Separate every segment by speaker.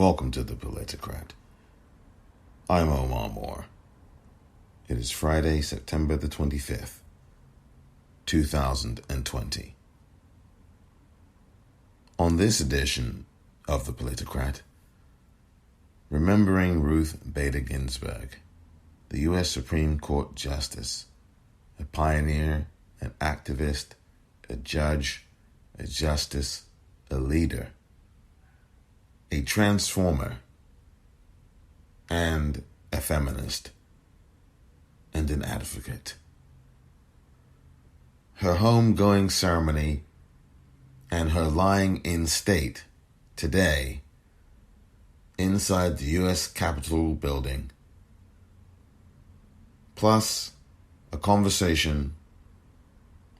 Speaker 1: Welcome to the Politicrat. I'm Omar. It is Friday, September the 25th, 2020. On this edition of the Politicrat, remembering Ruth Bader Ginsburg, the U.S. Supreme Court Justice, a pioneer, an activist, a judge, a justice, a leader, a transformer, and a feminist, and an advocate. Her homegoing ceremony and her lying in state today inside the U.S. Capitol building, plus a conversation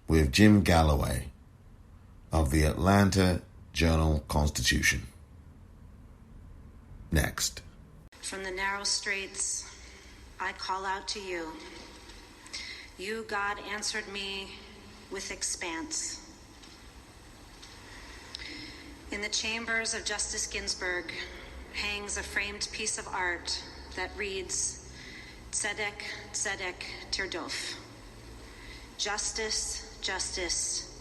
Speaker 1: with Jim Galloway of the Atlanta Journal-Constitution. Next.
Speaker 2: From the narrow straits, I call out to you. You, God, answered me with expanse. In the chambers of Justice Ginsburg hangs a framed piece of art that reads, Tzedek, Tzedek, Tirdof. Justice, justice,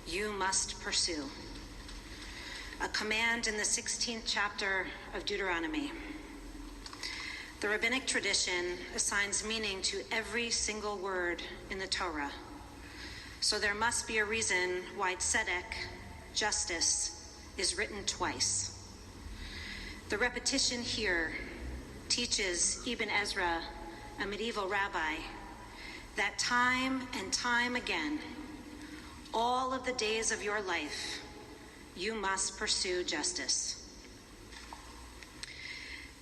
Speaker 2: you must pursue. A command in the 16th chapter of Deuteronomy. The rabbinic tradition assigns meaning to every single word in the Torah. So there must be a reason why tzedek, justice, is written twice. The repetition here teaches Ibn Ezra, a medieval rabbi, that time and time again, all of the days of your life, you must pursue justice.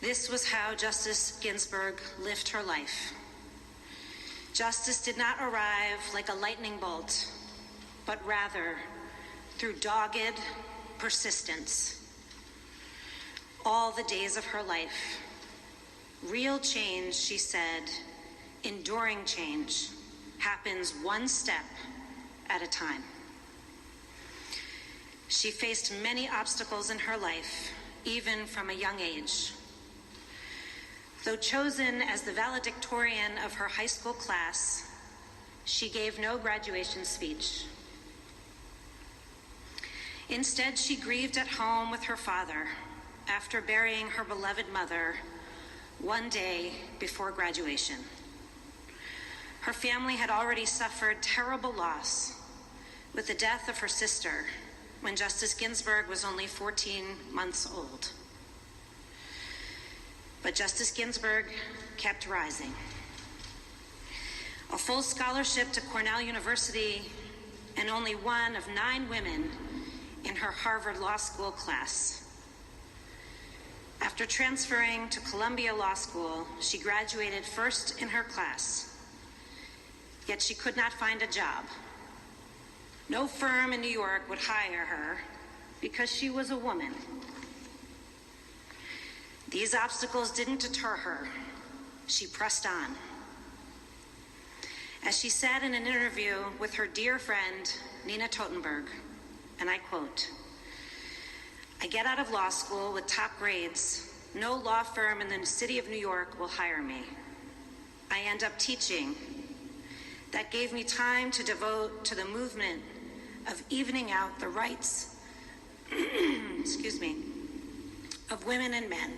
Speaker 2: This was how Justice Ginsburg lived her life. Justice did not arrive like a lightning bolt, but rather through dogged persistence. All the days of her life. Real change, she said, enduring change, happens one step at a time. She faced many obstacles in her life, even from a young age. Though chosen as the valedictorian of her high school class, she gave no graduation speech. Instead, she grieved at home with her father after burying her beloved mother one day before graduation. Her family had already suffered terrible loss with the death of her sister when Justice Ginsburg was only 14 months old. But Justice Ginsburg kept rising. A full scholarship to Cornell University and only one of 9 women in her Harvard Law School class. After transferring to Columbia Law School, she graduated first in her class, yet she could not find a job. No firm in New York would hire her because she was a woman. These obstacles didn't deter her. She pressed on. As she said in an interview with her dear friend, Nina Totenberg, and I quote, I get out of law school with top grades. No law firm in the city of New York will hire me. I end up teaching. That gave me time to devote to the movement of evening out the rights, of women and men.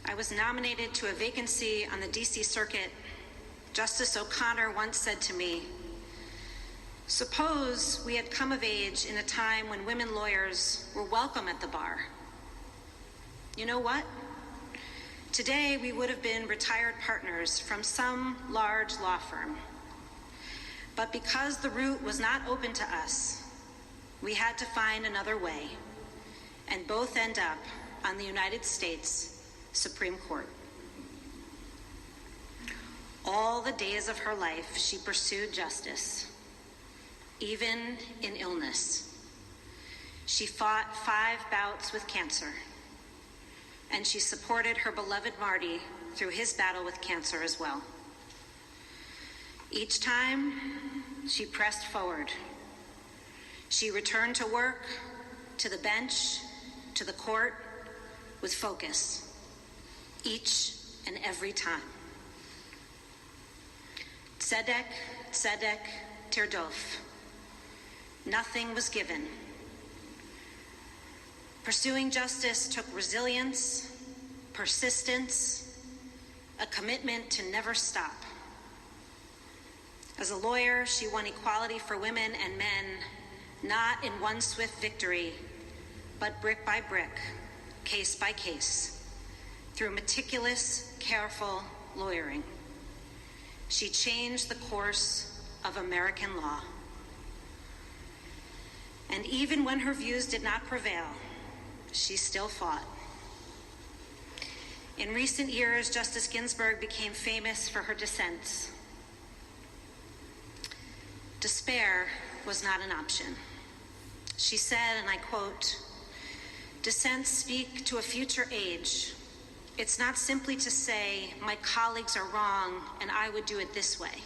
Speaker 2: I was nominated to a vacancy on the D.C. Circuit. Justice O'Connor once said to me, suppose we had come of age in a time when women lawyers were welcome at the bar. You know what? Today, we would have been retired partners from some large law firm. But because the route was not open to us, we had to find another way, and both end up on the United States Supreme Court. All the days of her life, she pursued justice, even in illness. She fought 5 bouts with cancer, and she supported her beloved Marty through his battle with cancer as well. Each time, she pressed forward. She returned to work, to the bench, to the court, with focus, each and every time. Tzedek, tzedek, tirdof. Nothing was given. Pursuing justice took resilience, persistence, a commitment to never stop. As a lawyer, she won equality for women and men, not in one swift victory, but brick by brick, case by case, through meticulous, careful lawyering. She changed the course of American law. And even when her views did not prevail, she still fought. In recent years, Justice Ginsburg became famous for her dissents. Despair was not an option. She said, and I quote, "Dissents speak to a future age. It's not simply to say, my colleagues are wrong and I would do it this way.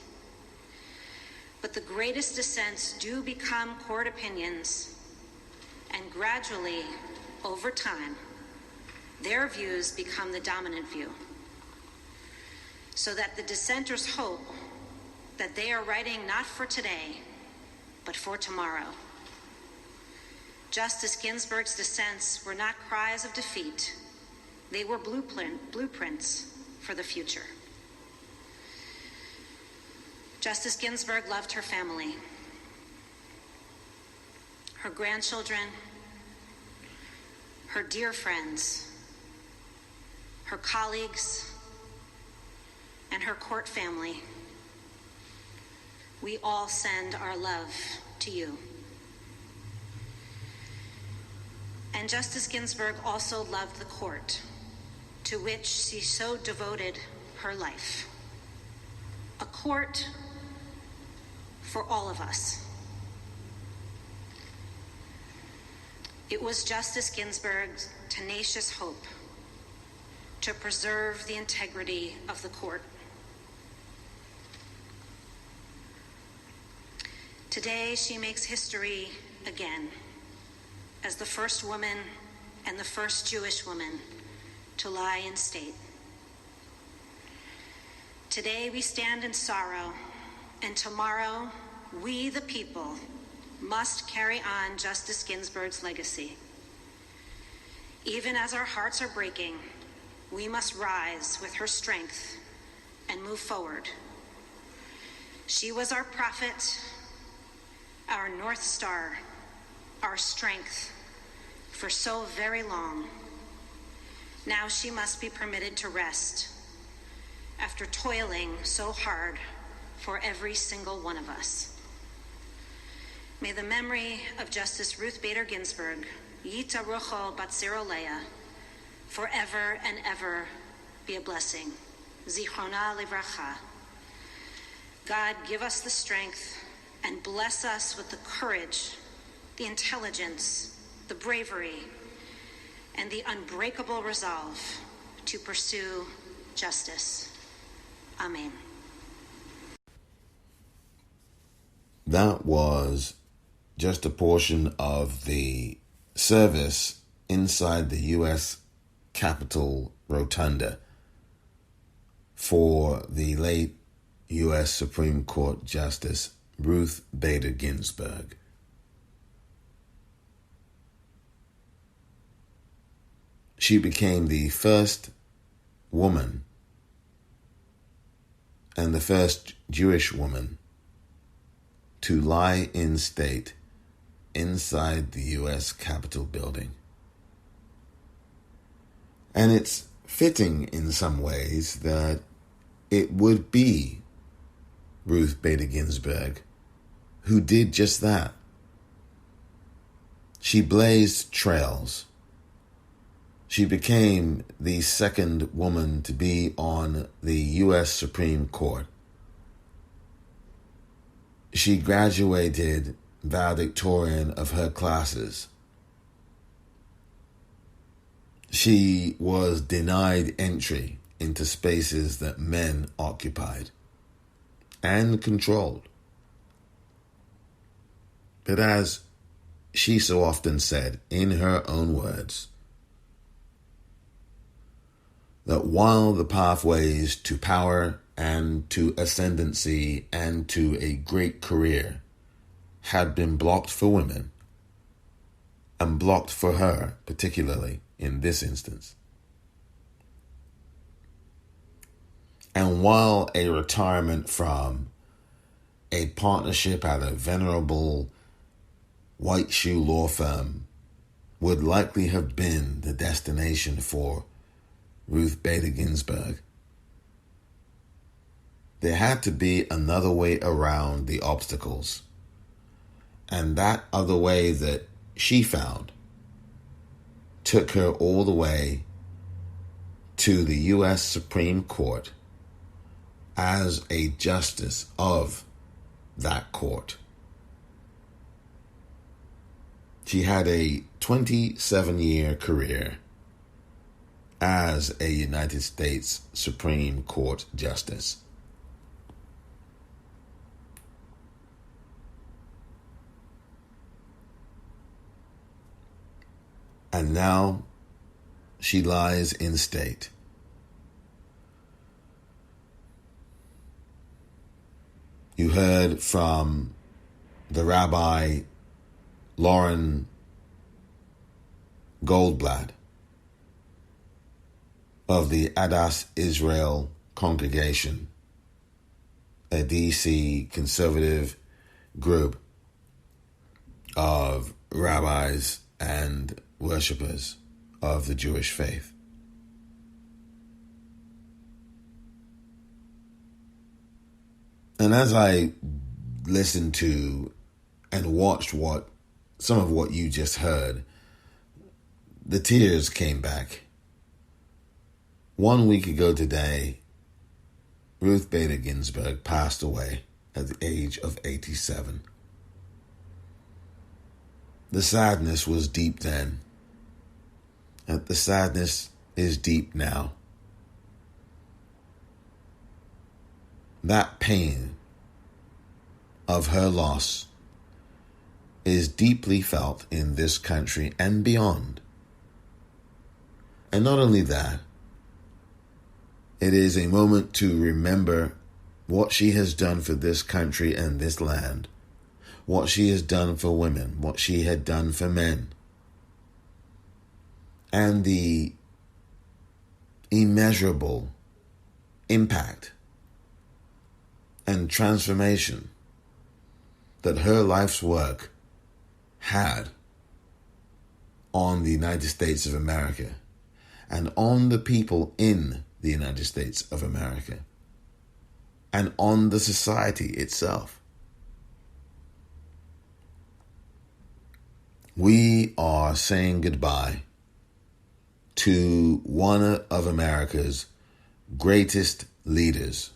Speaker 2: But the greatest dissents do become court opinions, and gradually, over time, their views become the dominant view, so that the dissenters hope that they are writing not for today, but for tomorrow." Justice Ginsburg's dissents were not cries of defeat. They were blueprints for the future. Justice Ginsburg loved her family, her grandchildren, her dear friends, her colleagues, and her court family. We all send our love to you. And Justice Ginsburg also loved the court, to which she so devoted her life. A court for all of us. It was Justice Ginsburg's tenacious hope to preserve the integrity of the court. Today, she makes history again as the first woman and the first Jewish woman to lie in state. Today, we stand in sorrow, and tomorrow, we, the people, must carry on Justice Ginsburg's legacy. Even as our hearts are breaking, we must rise with her strength and move forward. She was our prophet, our North Star, our strength for so very long. Now she must be permitted to rest after toiling so hard for every single one of us. May the memory of Justice Ruth Bader Ginsburg, Yita Rucho Batziro Leah, forever and ever be a blessing. Zichrona Livracha. God, give us the strength and bless us with the courage, the intelligence, the bravery, and the unbreakable resolve to pursue justice. Amen.
Speaker 1: That was just a portion of the service inside the U.S. Capitol Rotunda for the late U.S. Supreme Court Justice Ruth Bader Ginsburg. She became the first woman and the first Jewish woman to lie in state inside the U.S. Capitol building. And it's fitting in some ways that it would be Ruth Bader Ginsburg who did just that. She blazed trails. She became the second woman to be on the U.S. Supreme Court. She graduated valedictorian of her classes. She was denied entry into spaces that men occupied and controlled. But as she so often said, in her own words, that while the pathways to power and to ascendancy and to a great career had been blocked for women, and blocked for her, particularly in this instance, and while a retirement from a partnership at a venerable white shoe law firm would likely have been the destination for Ruth Bader Ginsburg, there had to be another way around the obstacles. And that other way that she found took her all the way to the U.S. Supreme Court as a justice of that court. She had a 27-year career as a United States Supreme Court justice. And now she lies in state. You heard from the Rabbi Lauren Goldblatt of the Adas Israel Congregation, a DC conservative group of rabbis and worshippers of the Jewish faith. And as I listened to and watched some of what you just heard, the tears came back. 1 week ago today, Ruth Bader Ginsburg passed away at the age of 87. The sadness was deep then, and the sadness is deep now. That pain of her loss is deeply felt in this country and beyond. And not only that, it is a moment to remember what she has done for this country and this land, what she has done for women, what she had done for men, and the immeasurable impact and transformation that her life's work had on the United States of America and on the people in the United States of America and on the society itself. We are saying goodbye to one of America's greatest leaders.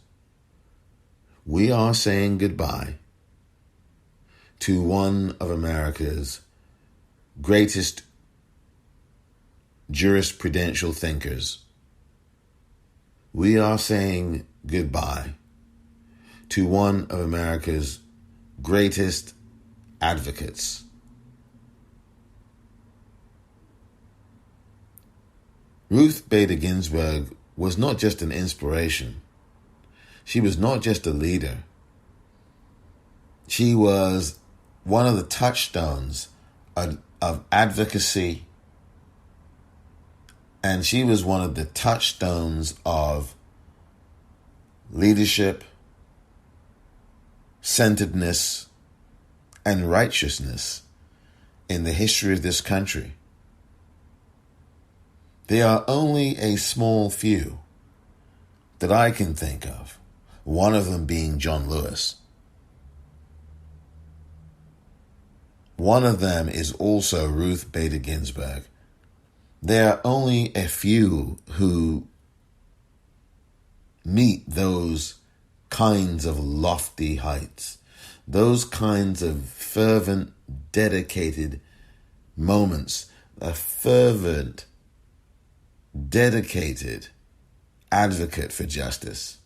Speaker 1: We are saying goodbye to one of America's greatest jurisprudential thinkers. We are saying goodbye to one of America's greatest advocates. Ruth Bader Ginsburg was not just an inspiration. She was not just a leader. She was one of the touchstones of advocacy, and she was one of the touchstones of leadership, centeredness, and righteousness in the history of this country. There are only a small few that I can think of, one of them being John Lewis. One of them is also Ruth Bader Ginsburg. There are only a few who meet those kinds of lofty heights, those kinds of fervent, dedicated moments, a fervent, dedicated advocate for justice.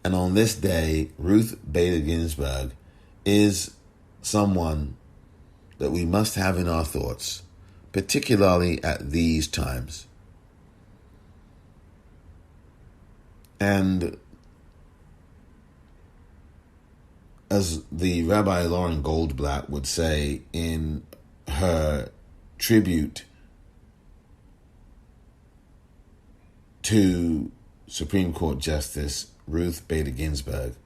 Speaker 1: And on this day, Ruth Bader Ginsburg is someone that we must have in our thoughts, particularly at these times. And as the Rabbi Lauren Goldblatt would say in her tribute to Supreme Court Justice Ruth Bader Ginsburg,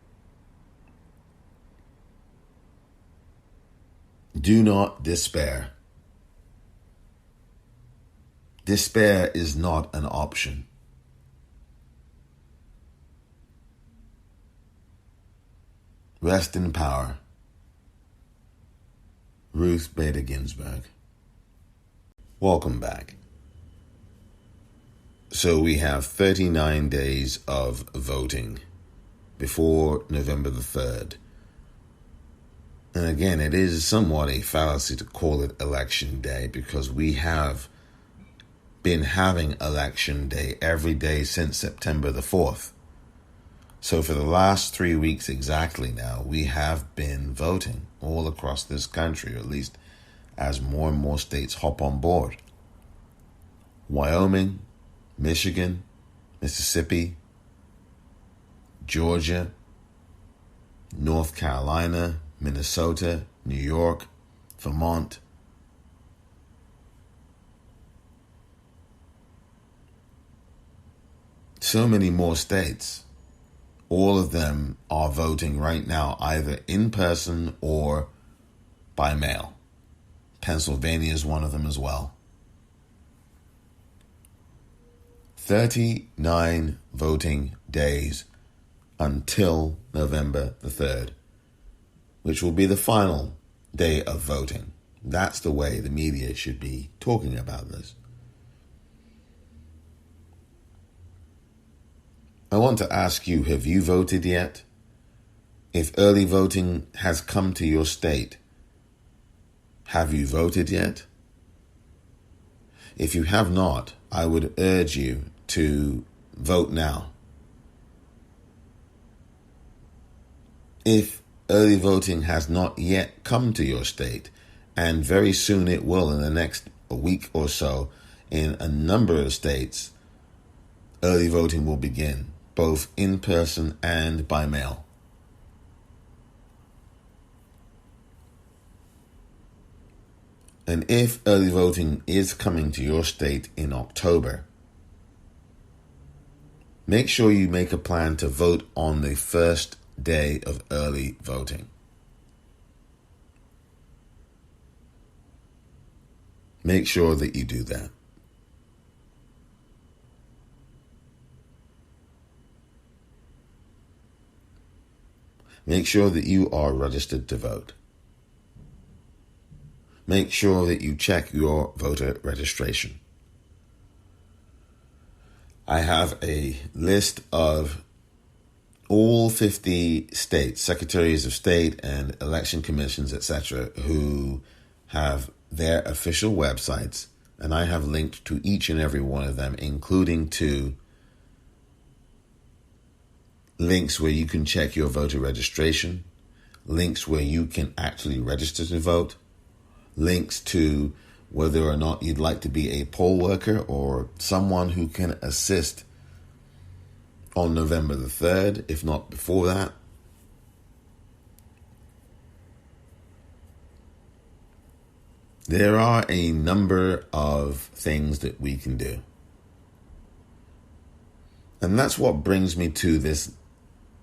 Speaker 1: do not despair. Despair is not an option. Rest in power. Ruth Bader Ginsburg. Welcome back. So we have 39 days of voting before November the 3rd. And again, it is somewhat a fallacy to call it Election Day because we have been having Election Day every day since September the 4th. So for the last 3 weeks exactly now, we have been voting all across this country, or at least as more and more states hop on board. Wyoming, Michigan, Mississippi, Georgia, North Carolina, Minnesota, New York, Vermont. So many more states. All of them are voting right now, either in person or by mail. Pennsylvania is one of them as well. 39 voting days until November the 3rd, which will be the final day of voting. That's the way the media should be talking about this. I want to ask you, have you voted yet? If early voting has come to your state, have you voted yet? If you have not, I would urge you to vote now. If early voting has not yet come to your state, and very soon it will in the next week or so, in a number of states, early voting will begin, both in person and by mail. And if early voting is coming to your state in October, make sure you make a plan to vote on the first day of early voting. Make sure that you do that. Make sure that you are registered to vote. Make sure that you check your voter registration. I have a list of all 50 states, secretaries of state and election commissions, etc., who have their official websites, and I have linked to each and every one of them, including to links where you can check your voter registration, links where you can actually register to vote, links to whether or not you'd like to be a poll worker or someone who can assist on November the 3rd, if not before that. There are a number of things that we can do. And that's what brings me to this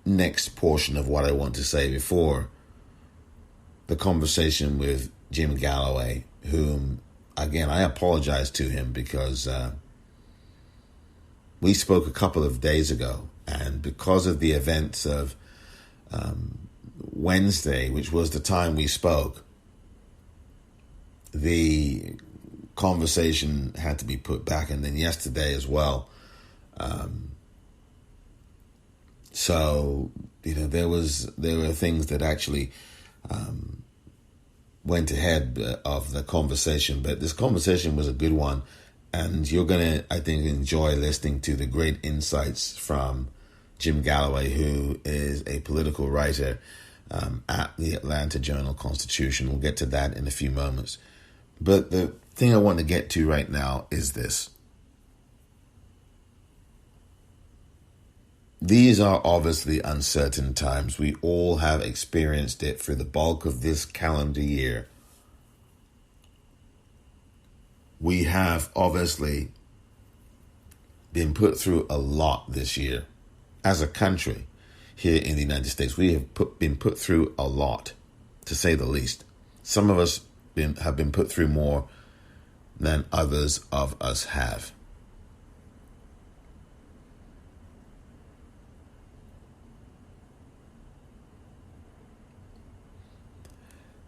Speaker 1: next portion of what I want to say before the conversation with Jim Galloway, whom, again, I apologize to him because we spoke a couple of days ago, and because of the events of Wednesday, which was the time we spoke, the conversation had to be put back, and then yesterday as well. So, there were things that actually went ahead of the conversation, but this conversation was a good one, and you're going to, I think, enjoy listening to the great insights from Jim Galloway, who is a political writer at the Atlanta Journal-Constitution. We'll get to that in a few moments. But the thing I want to get to right now is this. These are obviously uncertain times. We all have experienced it for the bulk of this calendar year. We have obviously been put through a lot this year. As a country here in the United States, we have been put through a lot, to say the least. Some of us have been put through more than others of us have.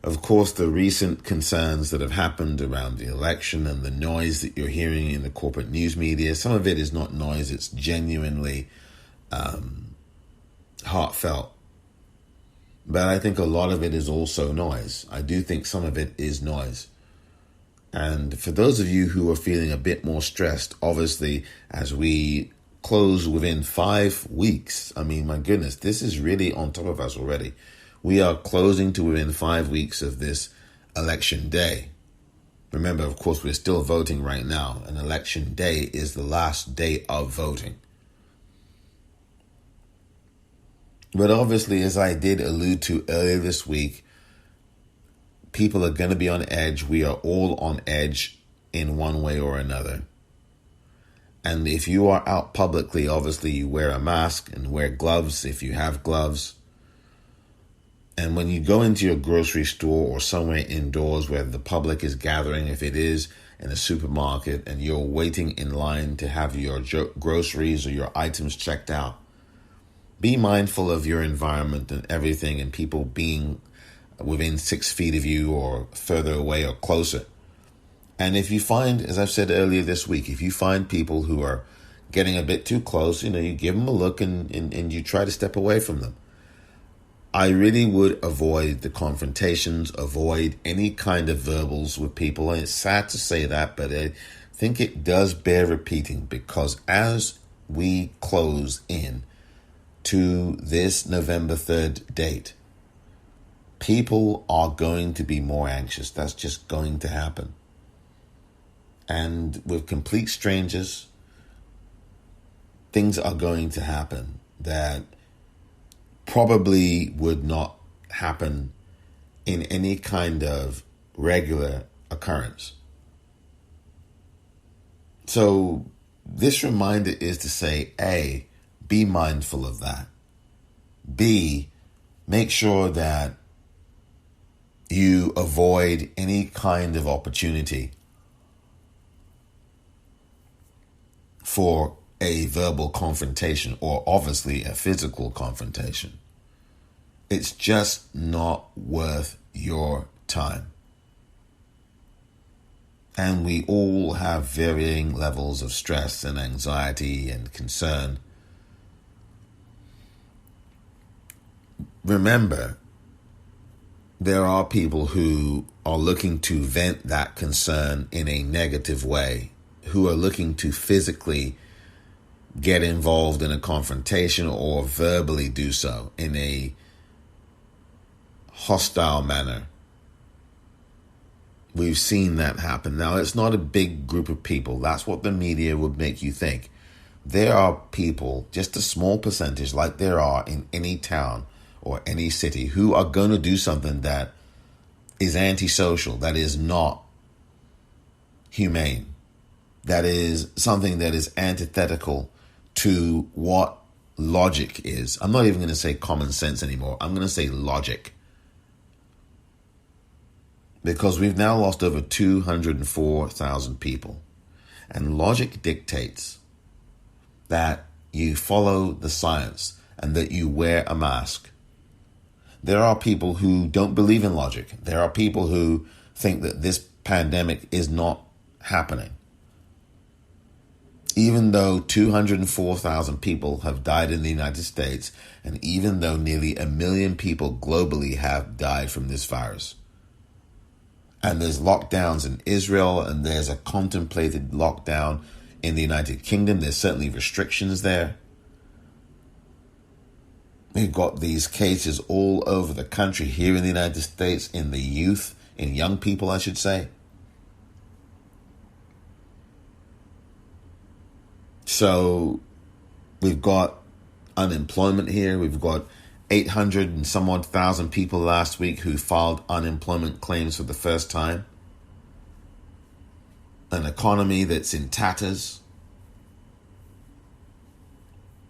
Speaker 1: Of course, the recent concerns that have happened around the election and the noise that you're hearing in the corporate news media, some of it is not noise, it's genuinely heartfelt. But I think a lot of it is also noise. I do think some of it is noise. And for those of you who are feeling a bit more stressed, obviously, as we close within 5 weeks, I mean, my goodness, this is really on top of us already. We are closing to within 5 weeks of this election day. Remember, of course, we're still voting right now. An election day is the last day of voting. But obviously, as I did allude to earlier this week, people are going to be on edge. We are all on edge in one way or another. And if you are out publicly, obviously you wear a mask and wear gloves if you have gloves. And when you go into your grocery store or somewhere indoors where the public is gathering, if it is in a supermarket and you're waiting in line to have your groceries or your items checked out, be mindful of your environment and everything and people being within 6 feet of you or further away or closer. And if you find, as I've said earlier this week, if you find people who are getting a bit too close, you give them a look and you try to step away from them. I really would avoid the confrontations, avoid any kind of verbals with people. And it's sad to say that, but I think it does bear repeating, because as we close in to this November 3rd date, people are going to be more anxious. That's just going to happen. And with complete strangers, things are going to happen that probably would not happen in any kind of regular occurrence. So this reminder is to say, A, be mindful of that. B, make sure that you avoid any kind of opportunity for a verbal confrontation or obviously a physical confrontation. It's just not worth your time. And we all have varying levels of stress and anxiety and concern. Remember, there are people who are looking to vent that concern in a negative way, who are looking to physically get involved in a confrontation or verbally do so in a hostile manner. We've seen that happen. Now, it's not a big group of people. That's what the media would make you think. There are people, just a small percentage, like there are in any town or any city, who are going to do something that is antisocial, that is not humane, that is something that is antithetical to what logic is. I'm not even going to say common sense anymore. I'm going to say logic. Because we've now lost over 204,000 people. And logic dictates that you follow the science and that you wear a mask. There are people who don't believe in logic. There are people who think that this pandemic is not happening. Even though 204,000 people have died in the United States, and even though nearly 1 million people globally have died from this virus. And there's lockdowns in Israel, and there's a contemplated lockdown in the United Kingdom. There's certainly restrictions there. We've got these cases all over the country, here in the United States, in the youth, in young people, I should say. So we've got unemployment here. We've got 800 and some odd thousand people last week who filed unemployment claims for the first time. An economy that's in tatters.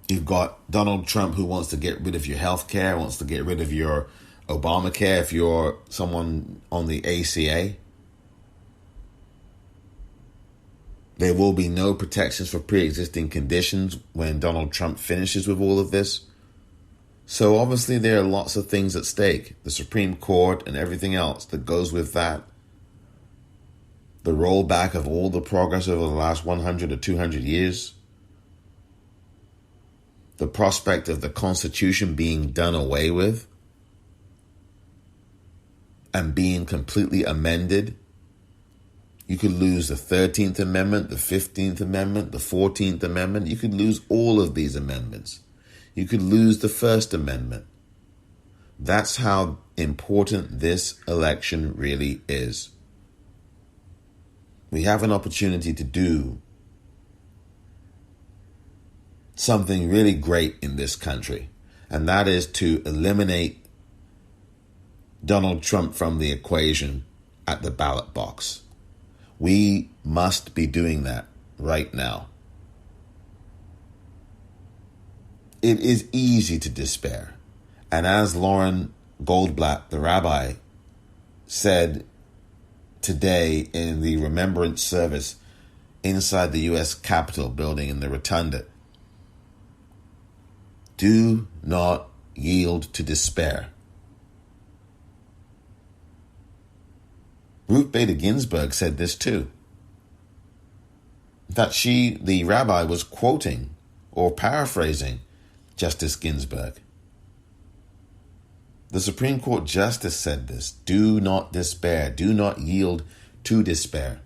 Speaker 1: You've got Donald Trump who wants to get rid of your health care, wants to get rid of your Obamacare if you're someone on the ACA. There will be no protections for pre-existing conditions when Donald Trump finishes with all of this. So obviously there are lots of things at stake. The Supreme Court and everything else that goes with that. The rollback of all the progress over the last 100 or 200 years. The prospect of the Constitution being done away with and being completely amended. You could lose the 13th Amendment, the 15th Amendment, the 14th Amendment. You could lose all of these amendments. You could lose the First Amendment. That's how important this election really is. We have an opportunity to do something really great in this country, and that is to eliminate Donald Trump from the equation at the ballot box. We must be doing that right now. It is easy to despair. And as Lauren Goldblatt, the rabbi, said today in the remembrance service inside the U.S. Capitol building in the Rotunda, do not yield to despair. Ruth Bader Ginsburg said this too. In fact, the rabbi, was quoting or paraphrasing Justice Ginsburg. The Supreme Court Justice said this. Do not despair. Do not yield to despair.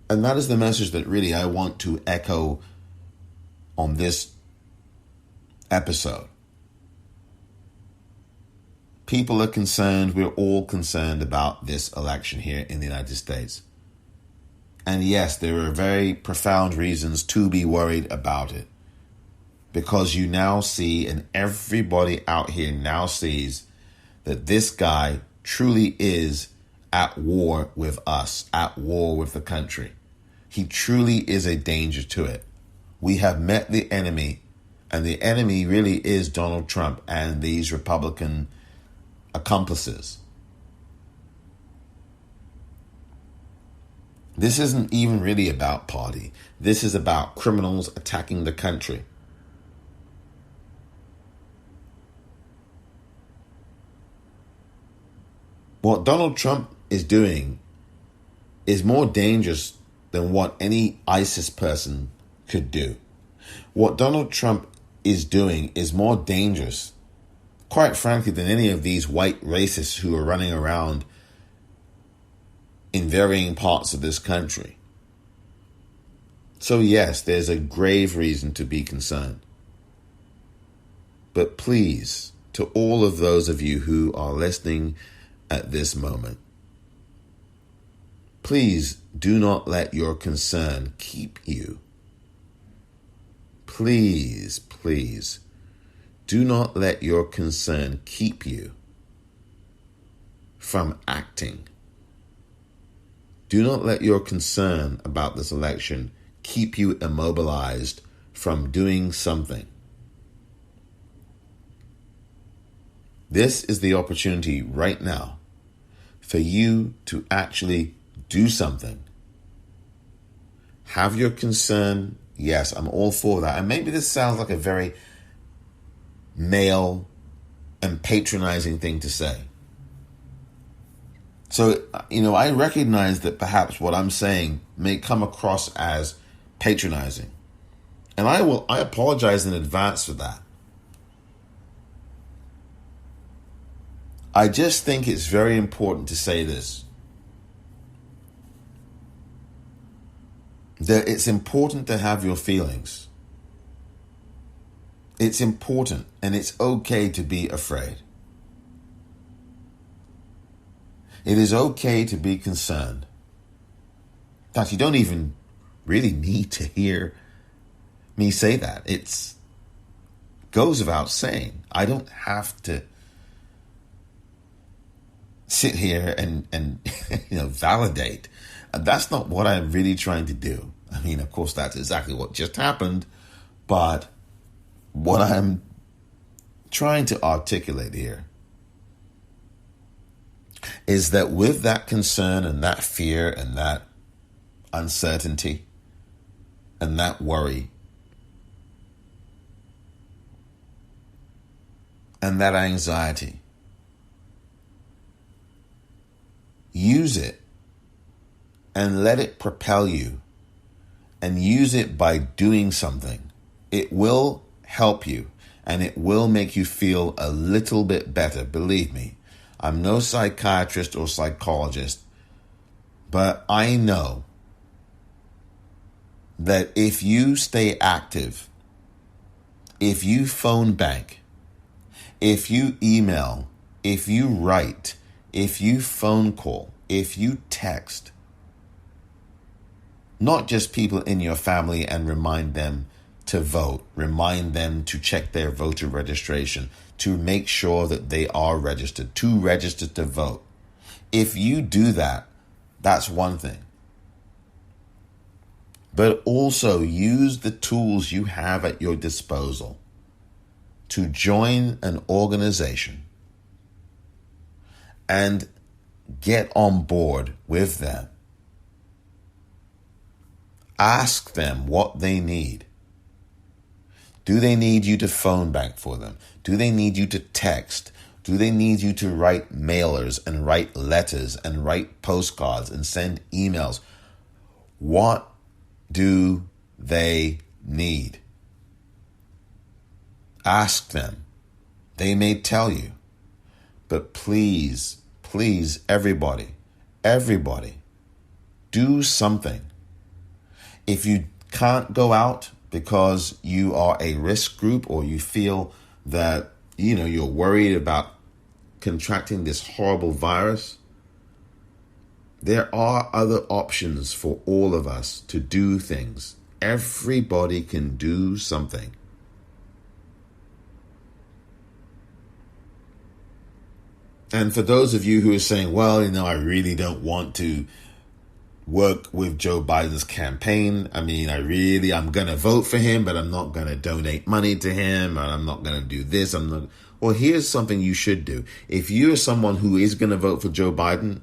Speaker 1: And that is the message that really I want to echo on this episode. People are concerned. We're all concerned about this election here in the United States. And yes, there are very profound reasons to be worried about it. Because you now see, and everybody out here now sees, that this guy truly is at war with us, at war with the country. He truly is a danger to it. We have met the enemy, and the enemy really is Donald Trump and these Republican accomplices. This isn't even really about party. This is about criminals attacking the country. What Donald Trump is doing is more dangerous than what any ISIS person could do. What Donald Trump is doing is more dangerous, quite frankly, than any of these white racists who are running around in varying parts of this country. So yes, there's a grave reason to be concerned. But please, to all of those of you who are listening at this moment, please do not let your concern keep you. Please, please, do not let your concern keep you from acting. Do not let your concern about this election keep you immobilized from doing something. This is the opportunity right now for you to actually do something. Have your concern. Yes, I'm all for that. And maybe this sounds like a very male and patronizing thing to say. So, I recognize that perhaps what I'm saying may come across as patronizing. And I apologize in advance for that. I just think it's very important to say this. That it's important to have your feelings. It's important, and it's okay to be afraid. It is okay to be concerned. In fact, you don't even really need to hear me say that. It goes without saying. I don't have to sit here and validate. And that's not what I'm really trying to do. I mean, of course, that's exactly what just happened. But what I'm trying to articulate here is that with that concern and that fear and that uncertainty and that worry and that anxiety, use it and let it propel you, and use it by doing something. It will help you, and it will make you feel a little bit better. Believe me, I'm no psychiatrist or psychologist, but I know that if you stay active, if you phone bank, if you email, if you write, if you phone call, if you text, not just people in your family and remind them to vote, remind them to check their voter registration, to make sure that they are registered, to register to vote. If you do that, that's one thing. But also use the tools you have at your disposal to join an organization and get on board with them. Ask them what they need. Do they need you to phone bank for them? Do they need you to text? Do they need you to write mailers and write letters and write postcards and send emails? What do they need? Ask them. They may tell you. But please, everybody, do something. If you can't go out because you are a risk group, or you feel that, you're worried about contracting this horrible virus, there are other options for all of us to do things. Everybody can do something. And for those of you who are saying, well, I really don't want to work with Joe Biden's campaign. I mean, I'm going to vote for him, but I'm not going to donate money to him, and I'm not going to do this. Well, here's something you should do. If you're someone who is going to vote for Joe Biden,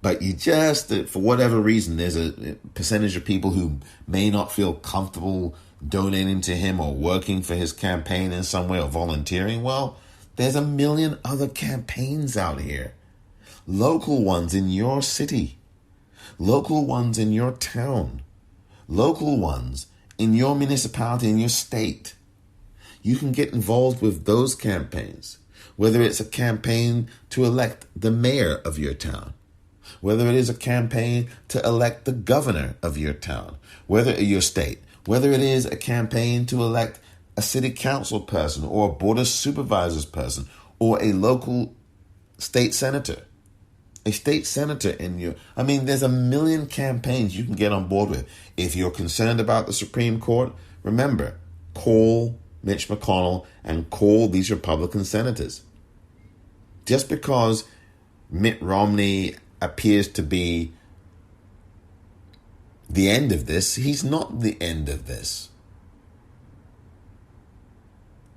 Speaker 1: but you just, for whatever reason, there's a percentage of people who may not feel comfortable donating to him or working for his campaign in some way or volunteering, well, there's a million other campaigns out here. Local ones in your city. Local ones in your town. Local ones in your municipality, in your state. You can get involved with those campaigns. Whether it's a campaign to elect the mayor of your town. Whether it is a campaign to elect the governor of your town. Your state. Whether it is a campaign to elect a city council person or a board of supervisors person or a local state senator. A state senator in your... there's a million campaigns you can get on board with. If you're concerned about the Supreme Court, remember, call Mitch McConnell and call these Republican senators. Just because Mitt Romney appears to be the end of this, he's not the end of this.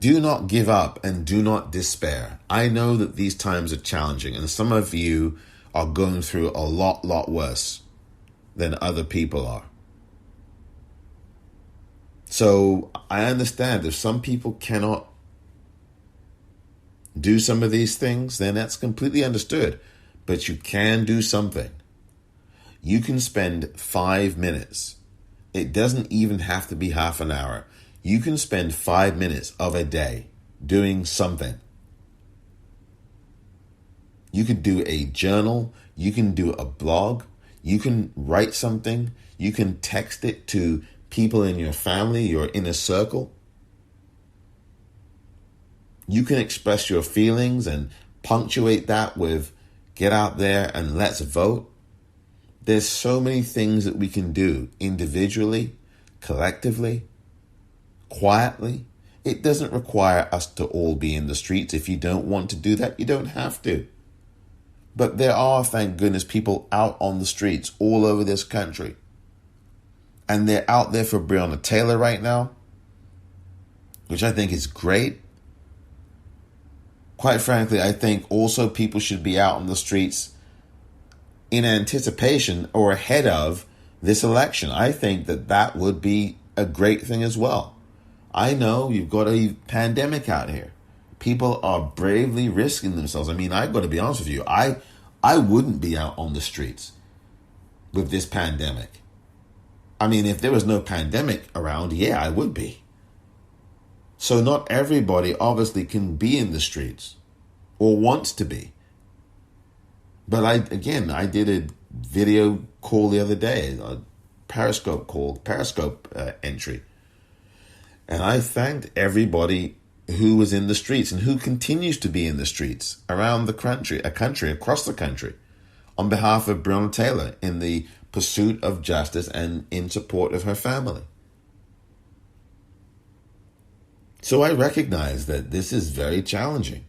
Speaker 1: Do not give up and do not despair. I know that these times are challenging, and some of you are going through a lot worse than other people are. So I understand if some people cannot do some of these things, then that's completely understood. But you can do something. You can spend 5 minutes. It doesn't even have to be half an hour. You can spend 5 minutes of a day doing something. You could do a journal. You can do a blog. You can write something. You can text it to people in your family, your inner circle. You can express your feelings and punctuate that with get out there and let's vote. There's so many things that we can do individually, collectively, quietly. It doesn't require us to all be in the streets. If you don't want to do that, you don't have to. But there are, thank goodness, people out on the streets all over this country. And they're out there for Breonna Taylor right now, which I think is great. Quite frankly, I think also people should be out on the streets in anticipation or ahead of this election. I think that would be a great thing as well. I know you've got a pandemic out here. People are bravely risking themselves. I mean, I've got to be honest with you. I wouldn't be out on the streets with this pandemic. I mean, if there was no pandemic around, yeah, I would be. So not everybody obviously can be in the streets or wants to be. But I did a video call the other day, a Periscope entry. And I thanked everybody who was in the streets and who continues to be in the streets around the country, across the country, on behalf of Breonna Taylor in the pursuit of justice and in support of her family. So I recognize that this is very challenging,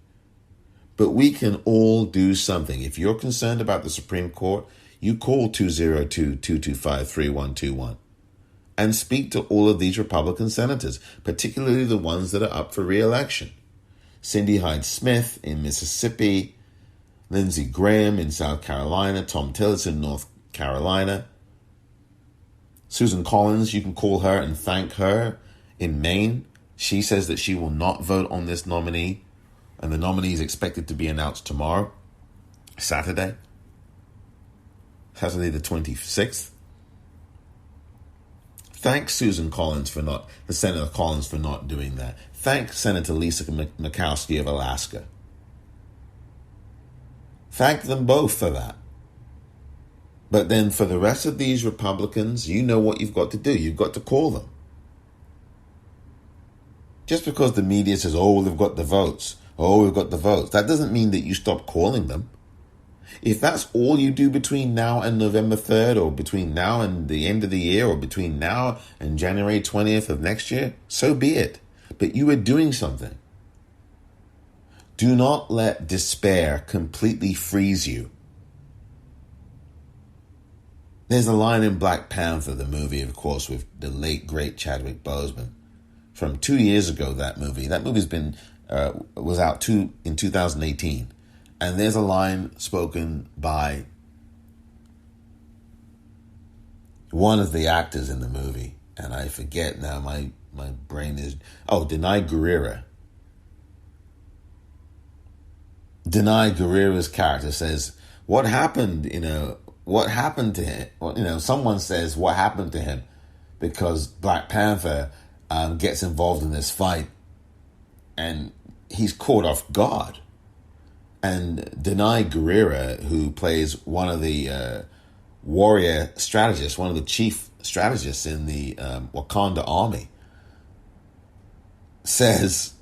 Speaker 1: but we can all do something. If you're concerned about the Supreme Court, you call 202-225-3121 and speak to all of these Republican senators, particularly the ones that are up for re-election. Cindy Hyde-Smith in Mississippi, Lindsey Graham in South Carolina, Tom Tillis in North Carolina, Susan Collins, you can call her and thank her in Maine. She says that she will not vote on this nominee, and the nominee is expected to be announced tomorrow, Saturday the 26th. Thank Senator Collins for not doing that. Thank Senator Lisa Murkowski of Alaska. Thank them both for that. But then for the rest of these Republicans, you know what you've got to do. You've got to call them. Just because the media says, oh, they've got the votes. Oh, we've got the votes. That doesn't mean that you stop calling them. If that's all you do between now and November 3rd, or between now and the end of the year, or between now and January 20th of next year, so be it. But you are doing something. Do not let despair completely freeze you. There's a line in Black Panther, the movie, of course, with the late, great Chadwick Boseman. From 2 years ago, that movie's was out in 2018. And there's a line spoken by one of the actors in the movie. And I forget now, my brain is... Denai Guerrero. Denai Guerrero's character says, what happened to him? Someone says, what happened to him? Because Black Panther gets involved in this fight and he's caught off guard. And Denai Guerrero, who plays one of the warrior strategists, one of the chief strategists in the Wakanda army, says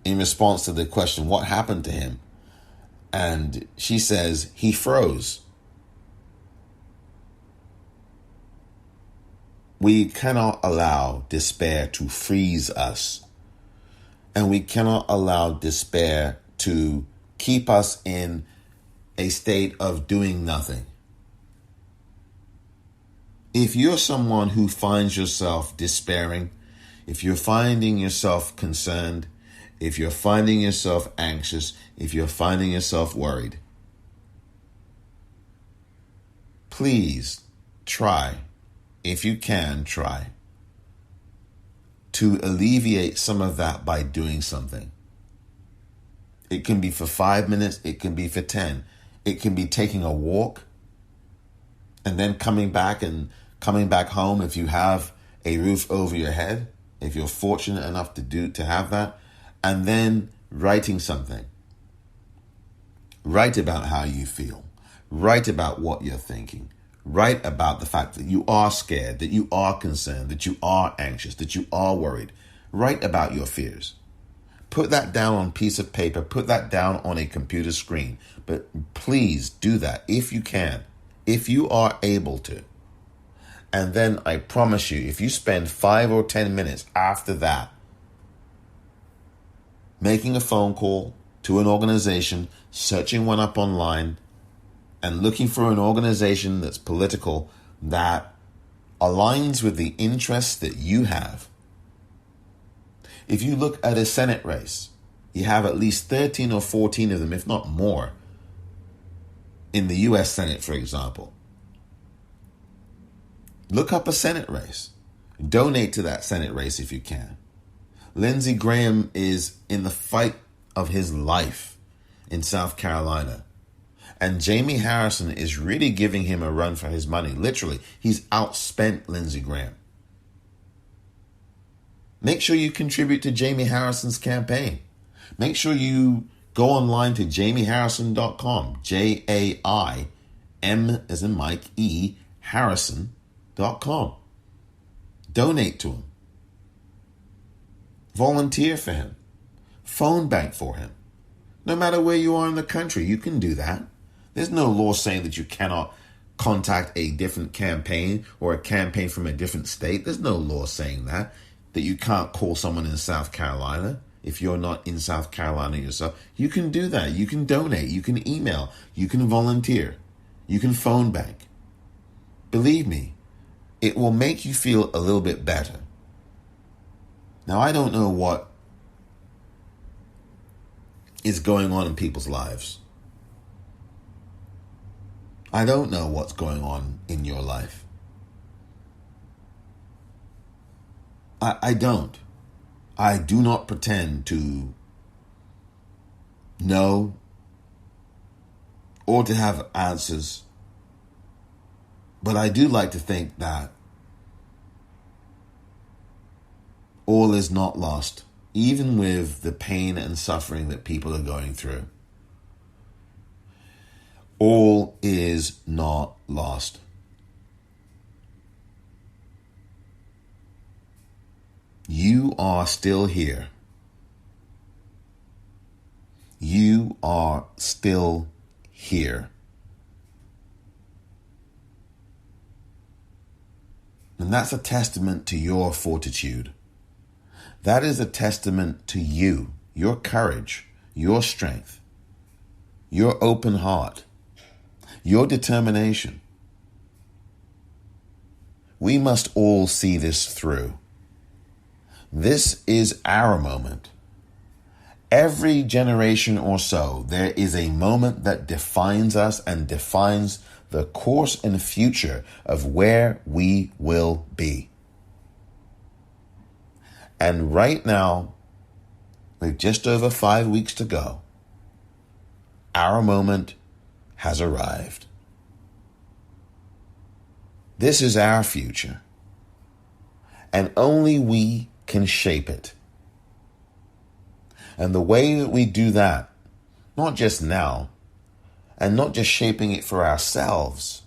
Speaker 1: in response to the question, what happened to him? And she says, he froze. We cannot allow despair to freeze us. And we cannot allow despair to keep us in a state of doing nothing. If you're someone who finds yourself despairing, if you're finding yourself concerned, if you're finding yourself anxious, if you're finding yourself worried, please try, if you can, try to alleviate some of that by doing something. It can be for 5 minutes. It can be for 10. It can be taking a walk and then coming back home if you have a roof over your head, if you're fortunate enough to have that, and then writing something. Write about how you feel. Write about what you're thinking. Write about the fact that you are scared, that you are concerned, that you are anxious, that you are worried. Write about your fears. Put that down on a piece of paper. Put that down on a computer screen. But please do that if you can, if you are able to. And then I promise you, if you spend 5 or 10 minutes after that making a phone call to an organization, searching one up online, and looking for an organization that's political, that aligns with the interests that you have. If you look at a Senate race, you have at least 13 or 14 of them, if not more, in the U.S. Senate, for example. Look up a Senate race. Donate to that Senate race if you can. Lindsey Graham is in the fight of his life in South Carolina. And Jamie Harrison is really giving him a run for his money. Literally, he's outspent Lindsey Graham. Make sure you contribute to Jamie Harrison's campaign. Make sure you go online to jamieharrison.com. J-A-I-M as in Mike, E, Harrison.com. Donate to him. Volunteer for him. Phone bank for him. No matter where you are in the country, you can do that. There's no law saying that you cannot contact a different campaign or a campaign from a different state. There's no law saying that you can't call someone in South Carolina if you're not in South Carolina yourself. You can do that. You can donate. You can email. You can volunteer. You can phone bank. Believe me, it will make you feel a little bit better. Now, I don't know what is going on in people's lives. I don't know what's going on in your life. I don't. I do not pretend to know or to have answers. But I do like to think that all is not lost, even with the pain and suffering that people are going through. All is not lost. You are still here. You are still here. And that's a testament to your fortitude. That is a testament to you, your courage, your strength, your open heart, your determination. We must all see this through. This is our moment. Every generation or so, there is a moment that defines us and defines the course and future of where we will be. And right now, with just over 5 weeks to go, our moment has arrived. This is our future, and only we can shape it. And the way that we do that, not just now, and not just shaping it for ourselves,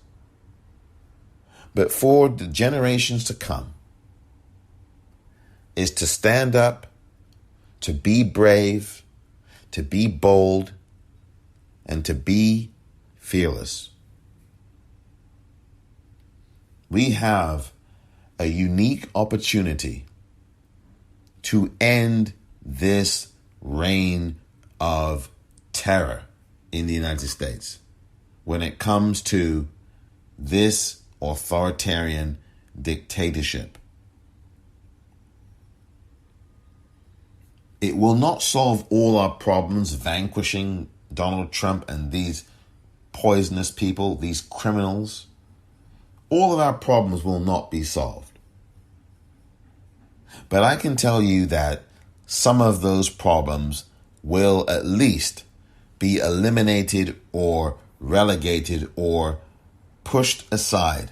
Speaker 1: but for the generations to come, is to stand up, to be brave, to be bold, and to be fearless. We have a unique opportunity to end this reign of terror in the United States when it comes to this authoritarian dictatorship. It will not solve all our problems vanquishing Donald Trump and these poisonous people, these criminals. All of our problems will not be solved. But I can tell you that some of those problems will at least be eliminated or relegated or pushed aside.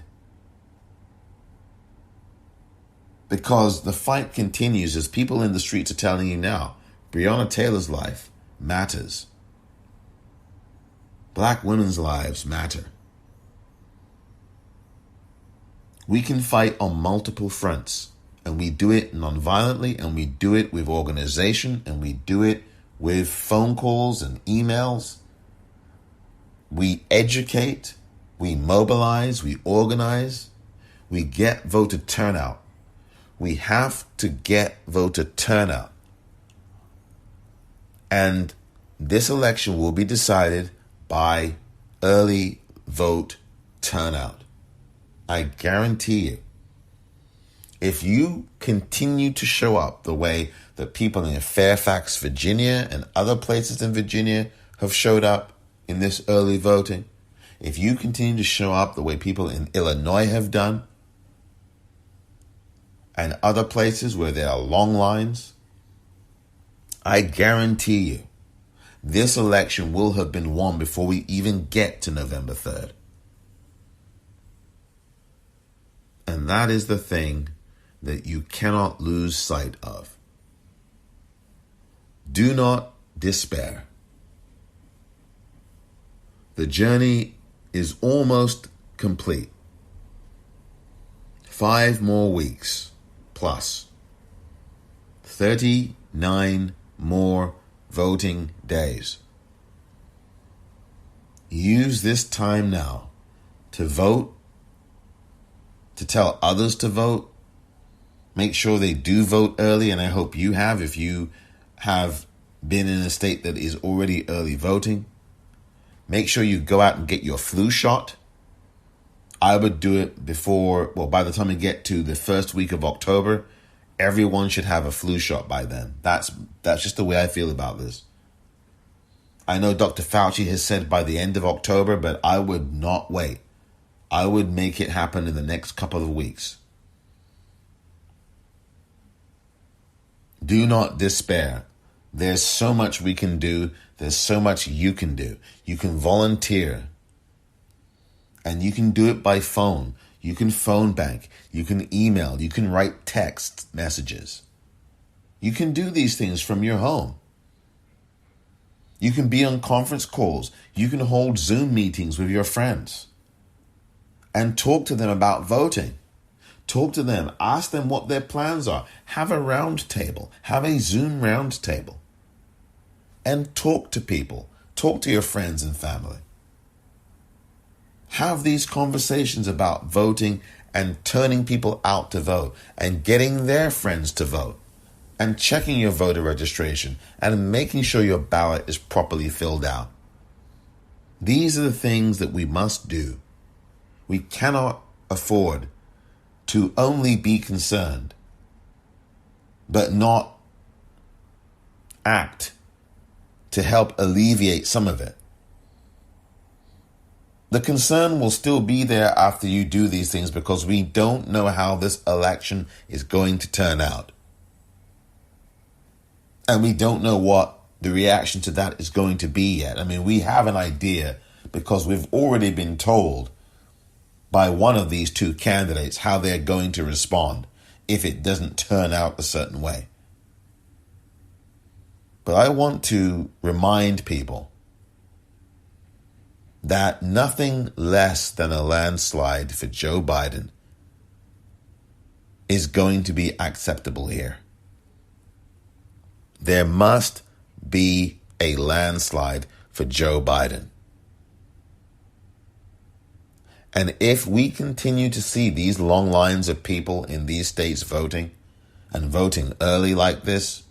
Speaker 1: Because the fight continues, as people in the streets are telling you now. Breonna Taylor's life matters. Black women's lives matter. We can fight on multiple fronts and we do it non-violently, and we do it with organization, and we do it with phone calls and emails. We educate, we mobilize, we organize, we get voter turnout. We have to get voter turnout. And this election will be decided by early vote turnout. I guarantee you. If you continue to show up the way that people in Fairfax, Virginia, and other places in Virginia have showed up in this early voting, if you continue to show up the way people in Illinois have done, and other places where there are long lines, I guarantee you this election will have been won before we even get to November 3rd. And that is the thing that you cannot lose sight of. Do not despair. The journey is almost complete. 5 more weeks plus 39 more voting days. Use this time now to vote, to tell others to vote. Make sure they do vote early, and I hope you have if you have been in a state that is already early voting. Make sure you go out and get your flu shot. I would do it by the time we get to the first week of October, everyone should have a flu shot by then. That's just the way I feel about this. I know Dr. Fauci has said by the end of October, but I would not wait. I would make it happen in the next couple of weeks. Do not despair. There's so much we can do. There's so much you can do. You can volunteer. And you can do it by phone. You can phone bank. You can email. You can write text messages. You can do these things from your home. You can be on conference calls. You can hold Zoom meetings with your friends and talk to them about voting. Talk to them. Ask them what their plans are. Have a round table. Have a Zoom round table. And talk to people. Talk to your friends and family. Have these conversations about voting and turning people out to vote and getting their friends to vote and checking your voter registration and making sure your ballot is properly filled out. These are the things that we must do. We cannot afford to only be concerned but not act to help alleviate some of it. The concern will still be there after you do these things because we don't know how this election is going to turn out. And we don't know what the reaction to that is going to be yet. I mean, we have an idea because we've already been told by one of these two candidates how they're going to respond if it doesn't turn out a certain way. But I want to remind people that nothing less than a landslide for Joe Biden is going to be acceptable here. There must be a landslide for Joe Biden. And if we continue to see these long lines of people in these states voting and voting early like this,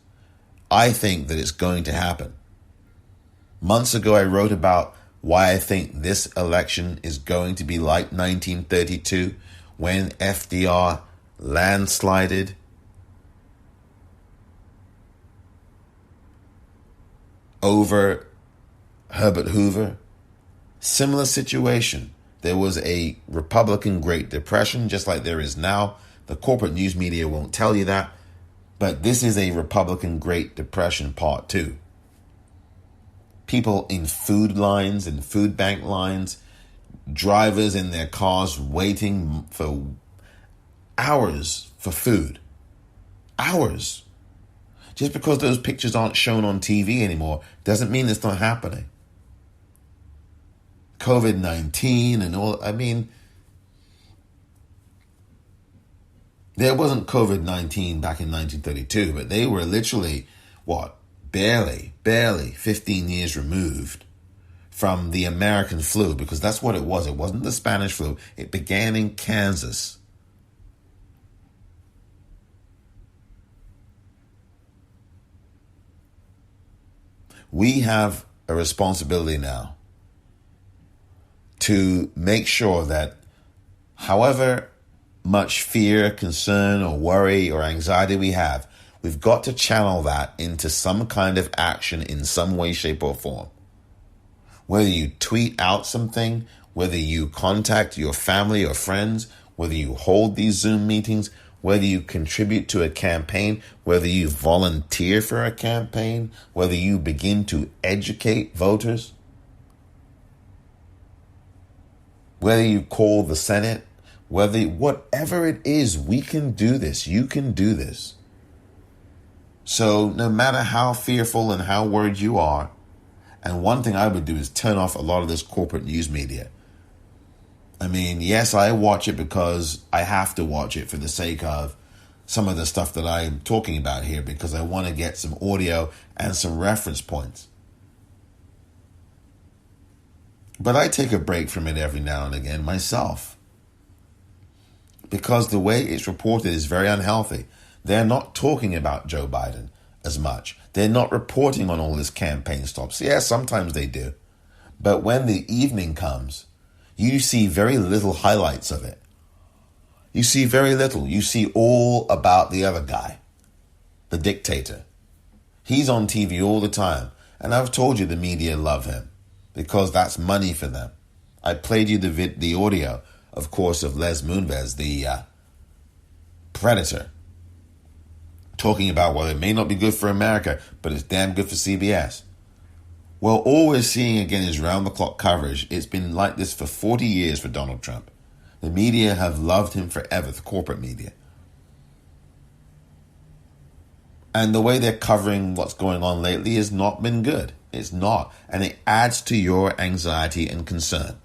Speaker 1: I think that it's going to happen. Months ago, I wrote about why I think this election is going to be like 1932 when FDR landslided over Herbert Hoover. Similar situation. There was a Republican Great Depression, just like there is now. The corporate news media won't tell you that. But this is a Republican Great Depression part 2. People in food lines and food bank lines, drivers in their cars waiting for hours for food. Hours. Just because those pictures aren't shown on TV anymore doesn't mean it's not happening. COVID-19 and all, I mean, There wasn't COVID-19 back in 1932, but they were literally, barely 15 years removed from the American flu, because that's what it was. It wasn't the Spanish flu. It began in Kansas. We have a responsibility now to make sure that however much fear, concern, or worry or anxiety we have, we've got to channel that into some kind of action in some way, shape, or form. Whether you tweet out something, whether you contact your family or friends, whether you hold these Zoom meetings, whether you contribute to a campaign, whether you volunteer for a campaign, whether you begin to educate voters, whether you call the Senate, whatever it is, we can do this. You can do this. So no matter how fearful and how worried you are, and one thing I would do is turn off a lot of this corporate news media. I mean, yes, I watch it because I have to watch it for the sake of some of the stuff that I'm talking about here, because I want to get some audio and some reference points. But I take a break from it every now and again myself, because the way it's reported is very unhealthy. They're not talking about Joe Biden as much. They're not reporting on all this campaign stops. Yeah, sometimes they do. But when the evening comes, you see very little highlights of it. You see very little. You see all about the other guy, the dictator. He's on TV all the time. And I've told you the media love him because that's money for them. I played you the audio, of course, of Les Moonves, the predator, talking about, well, it may not be good for America, but it's damn good for CBS. Well, all we're seeing again is round-the-clock coverage. It's been like this for 40 years for Donald Trump. The media have loved him forever, the corporate media. And the way they're covering what's going on lately has not been good. It's not. And it adds to your anxiety and concern.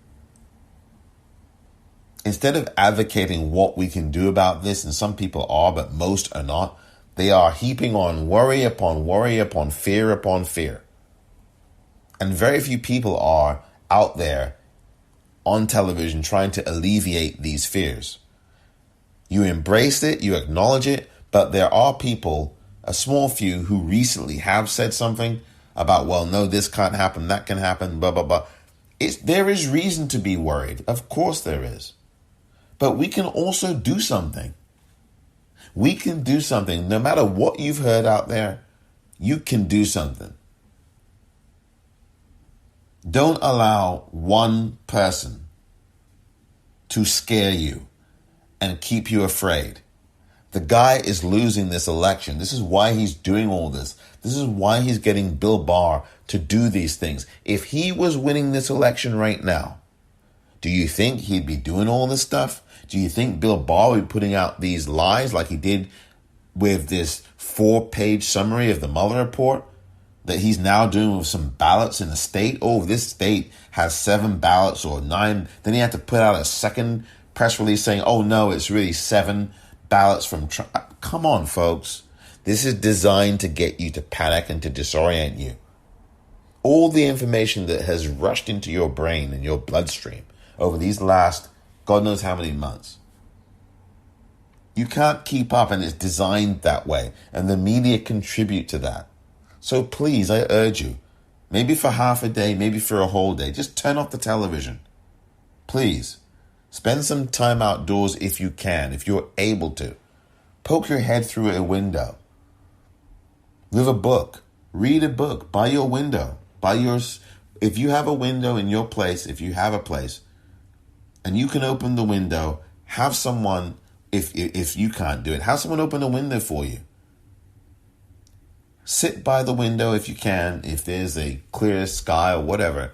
Speaker 1: Instead of advocating what we can do about this, and some people are, but most are not, they are heaping on worry upon fear. And very few people are out there on television trying to alleviate these fears. You embrace it, you acknowledge it, but there are people, a small few, who recently have said something about, well, no, this can't happen, that can happen, blah, blah, blah. There is reason to be worried. Of course there is. But we can also do something. We can do something. No matter what you've heard out there, you can do something. Don't allow one person to scare you and keep you afraid. The guy is losing this election. This is why he's doing all this. This is why he's getting Bill Barr to do these things. If he was winning this election right now, do you think he'd be doing all this stuff? Do you think Bill Barr would be putting out these lies like he did with this 4-page summary of the Mueller report that he's now doing with some ballots in the state? Oh, this state has 7 ballots or 9. Then he had to put out a second press release saying, oh, no, it's really 7 ballots from Trump. Come on, folks. This is designed to get you to panic and to disorient you. All the information that has rushed into your brain and your bloodstream over these last God knows how many months. You can't keep up, and it's designed that way. And the media contribute to that. So please, I urge you, maybe for half a day, maybe for a whole day, just turn off the television. Please. Spend some time outdoors if you can, if you're able to. Poke your head through a window. Live a book. Read a book by your window. If you have a window in your place, if you have a place, and you can open the window, have someone, if you can't do it, have someone open the window for you. Sit by the window if you can, if there's a clear sky or whatever,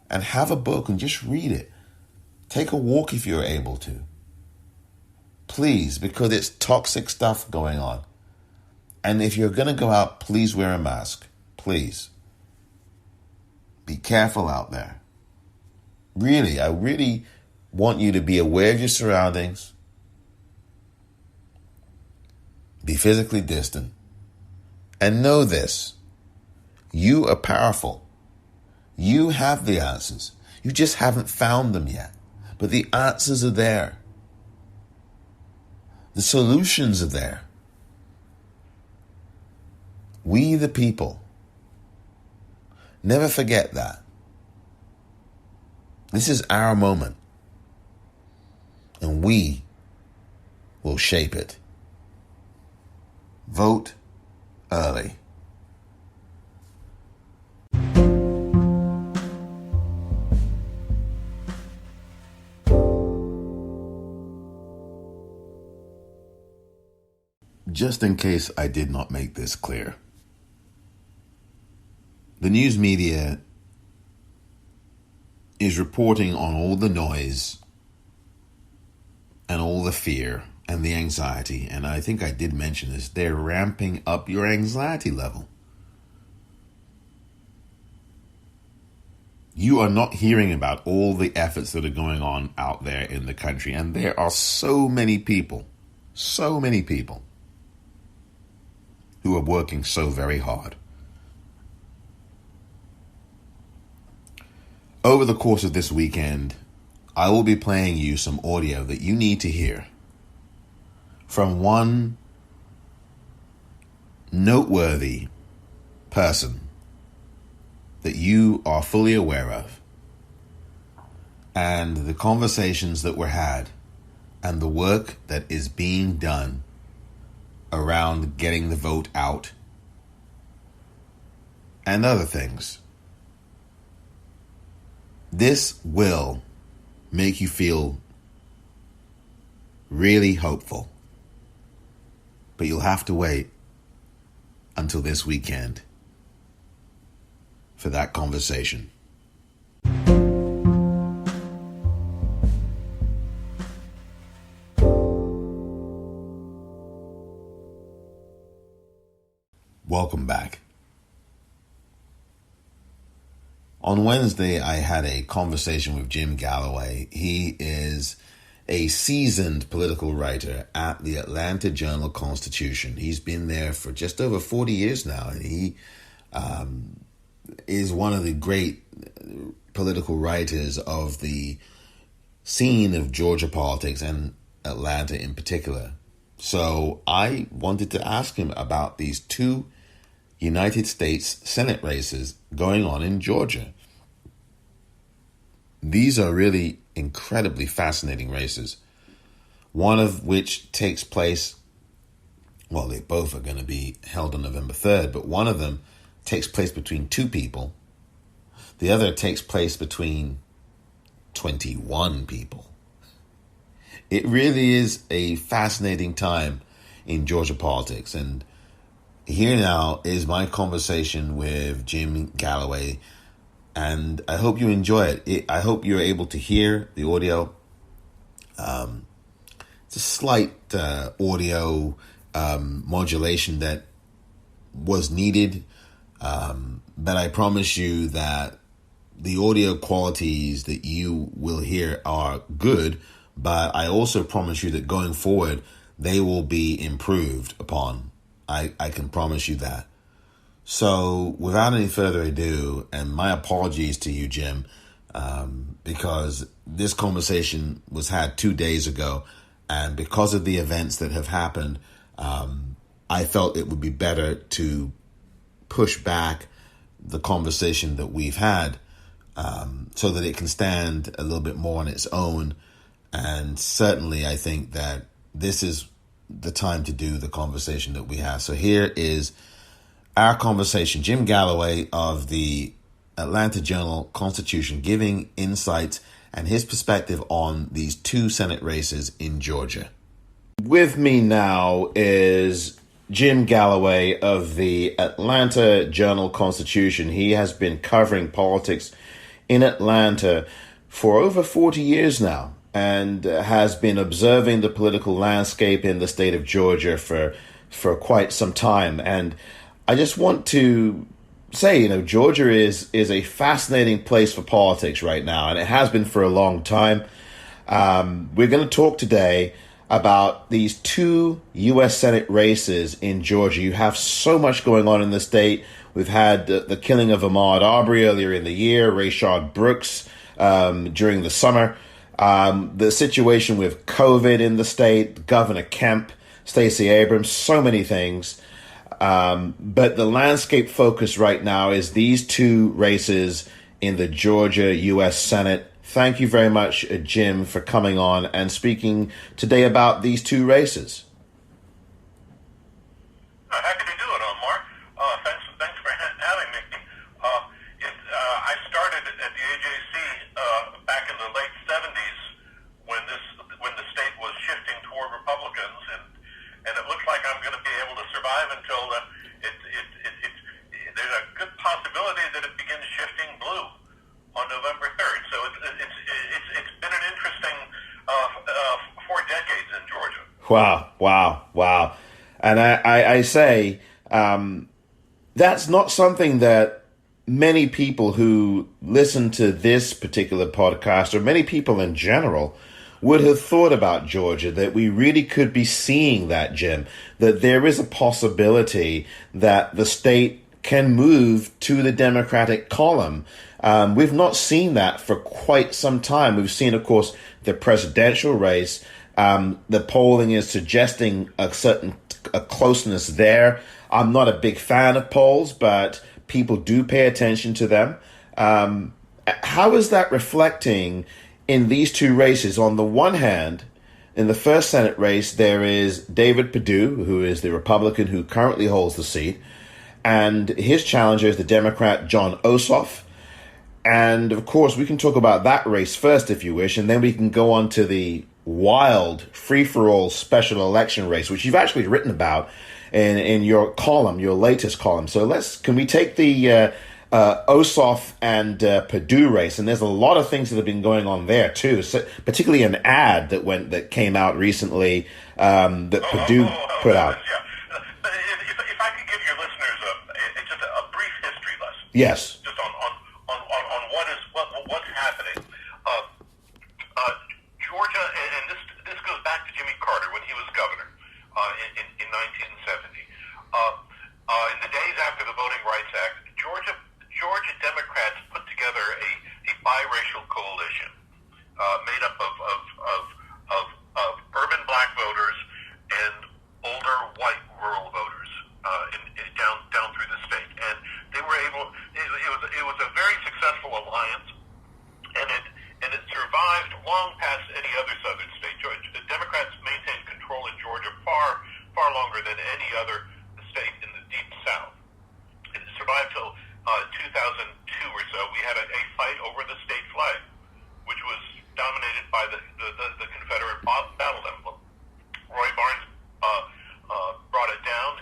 Speaker 1: and have a book and just read it. Take a walk if you're able to. Please, because it's toxic stuff going on. And if you're going to go out, please wear a mask. Please. Be careful out there. Really, I really want you to be aware of your surroundings. be physically distant, and know this: you are powerful. You have the answers. You just haven't found them yet. But the answers are there. The solutions are there. We the people. Never forget that. This is our moment. And we will shape it. Vote early. Just in case I did not make this clear, the news media is reporting on all the noise and all the fear and the anxiety. And I think I did mention this. They're ramping up your anxiety level. You are not hearing about all the efforts that are going on out there in the country. And there are so many people who are working so very hard. Over the course of this weekend, I will be playing you some audio that you need to hear from one noteworthy person that you are fully aware of, and the conversations that were had and the work that is being done around getting the vote out and other things. This will make you feel really hopeful. But you'll have to wait until this weekend for that conversation. Welcome back. On Wednesday, I had a conversation with Jim Galloway. He is a seasoned political writer at the Atlanta Journal-Constitution. He's been there for just over 40 years now, and he is one of the great political writers of the scene of Georgia politics and Atlanta in particular. So I wanted to ask him about these two United States Senate races going on in Georgia. These are really incredibly fascinating races, one of which takes place, well, they both are going to be held on November 3rd, but one of them takes place between two people. The other takes place between 21 people. It really is a fascinating time in Georgia politics, and here now is my conversation with Jim Galloway, and I hope you enjoy it. I hope you're able to hear the audio. It's a slight audio modulation that was needed, but I promise you that the audio qualities that you will hear are good, but I also promise you that going forward, they will be improved upon. I can promise you that. So without any further ado, and my apologies to you, Jim, because this conversation was had 2 days ago, and because of the events that have happened, I felt it would be better to push back the conversation that we've had so that it can stand a little bit more on its own. And certainly I think that this is the time to do the conversation that we have. So here is our conversation. Jim Galloway of the Atlanta Journal-Constitution giving insights and his perspective on these two Senate races in Georgia. With me now is Jim Galloway of the Atlanta Journal-Constitution. He has been covering politics in Atlanta for over 40 years now, and has been observing the political landscape in the state of Georgia for quite some time. And I just want to say, Georgia is a fascinating place for politics right now, and it has been for a long time. We're going to talk today about these two U.S. Senate races in Georgia. You have so much going on in the state. We've had the killing of Ahmaud Arbery earlier in the year, Rayshard Brooks during the summer, the situation with COVID in the state, Governor Kemp, Stacey Abrams, so many things. But the landscape focus right now is these two races in the Georgia U.S. Senate. Thank you very much, Jim, for coming on and speaking today about these two races.
Speaker 3: Happy to do it, Omar. Thanks for having me. I started at the AJC back in the late 70s when the state was shifting toward Republicans, and it looks like I'm going to be able to survive until there's a good possibility that it begins shifting blue on November 3rd. So it's been an interesting 4 decades in Georgia.
Speaker 1: Wow. And I say that's not something that many people who listen to this particular podcast, or many people in general, would have thought about Georgia, that we really could be seeing that, Jim, that there is a possibility that the state can move to the Democratic column. We've not seen that for quite some time. We've seen, of course, the presidential race. The polling is suggesting a closeness there. I'm not a big fan of polls, but people do pay attention to them. How is that reflecting in these two races? On the one hand, in the first Senate race, there is David Perdue, who is the Republican who currently holds the seat, and his challenger is the Democrat Jon Ossoff. And of course, we can talk about that race first, if you wish, and then we can go on to the wild free-for-all special election race, which you've actually written about in your column, your latest column. So can we take the Ossoff and Perdue race? And there's a lot of things that have been going on there too, so particularly an ad that came out recently that Perdue put out.
Speaker 3: Yeah. If I could give your listeners just a brief history lesson.
Speaker 1: Yes.
Speaker 3: Just on what's happening. Georgia, and this goes back to Jimmy Carter when he was governor in 1970. In the days after the Voting Rights Act, Georgia Democrats put together a biracial coalition made up of urban black voters and older white rural voters down through the state, and they were able. It was a very successful alliance, and it survived long past any other southern state. The Democrats maintained control in Georgia far longer than any other state in the deep South. It survived till 2002 or so. We had a fight over the state flag, which was dominated by the Confederate battle emblem. Roy Barnes brought it down,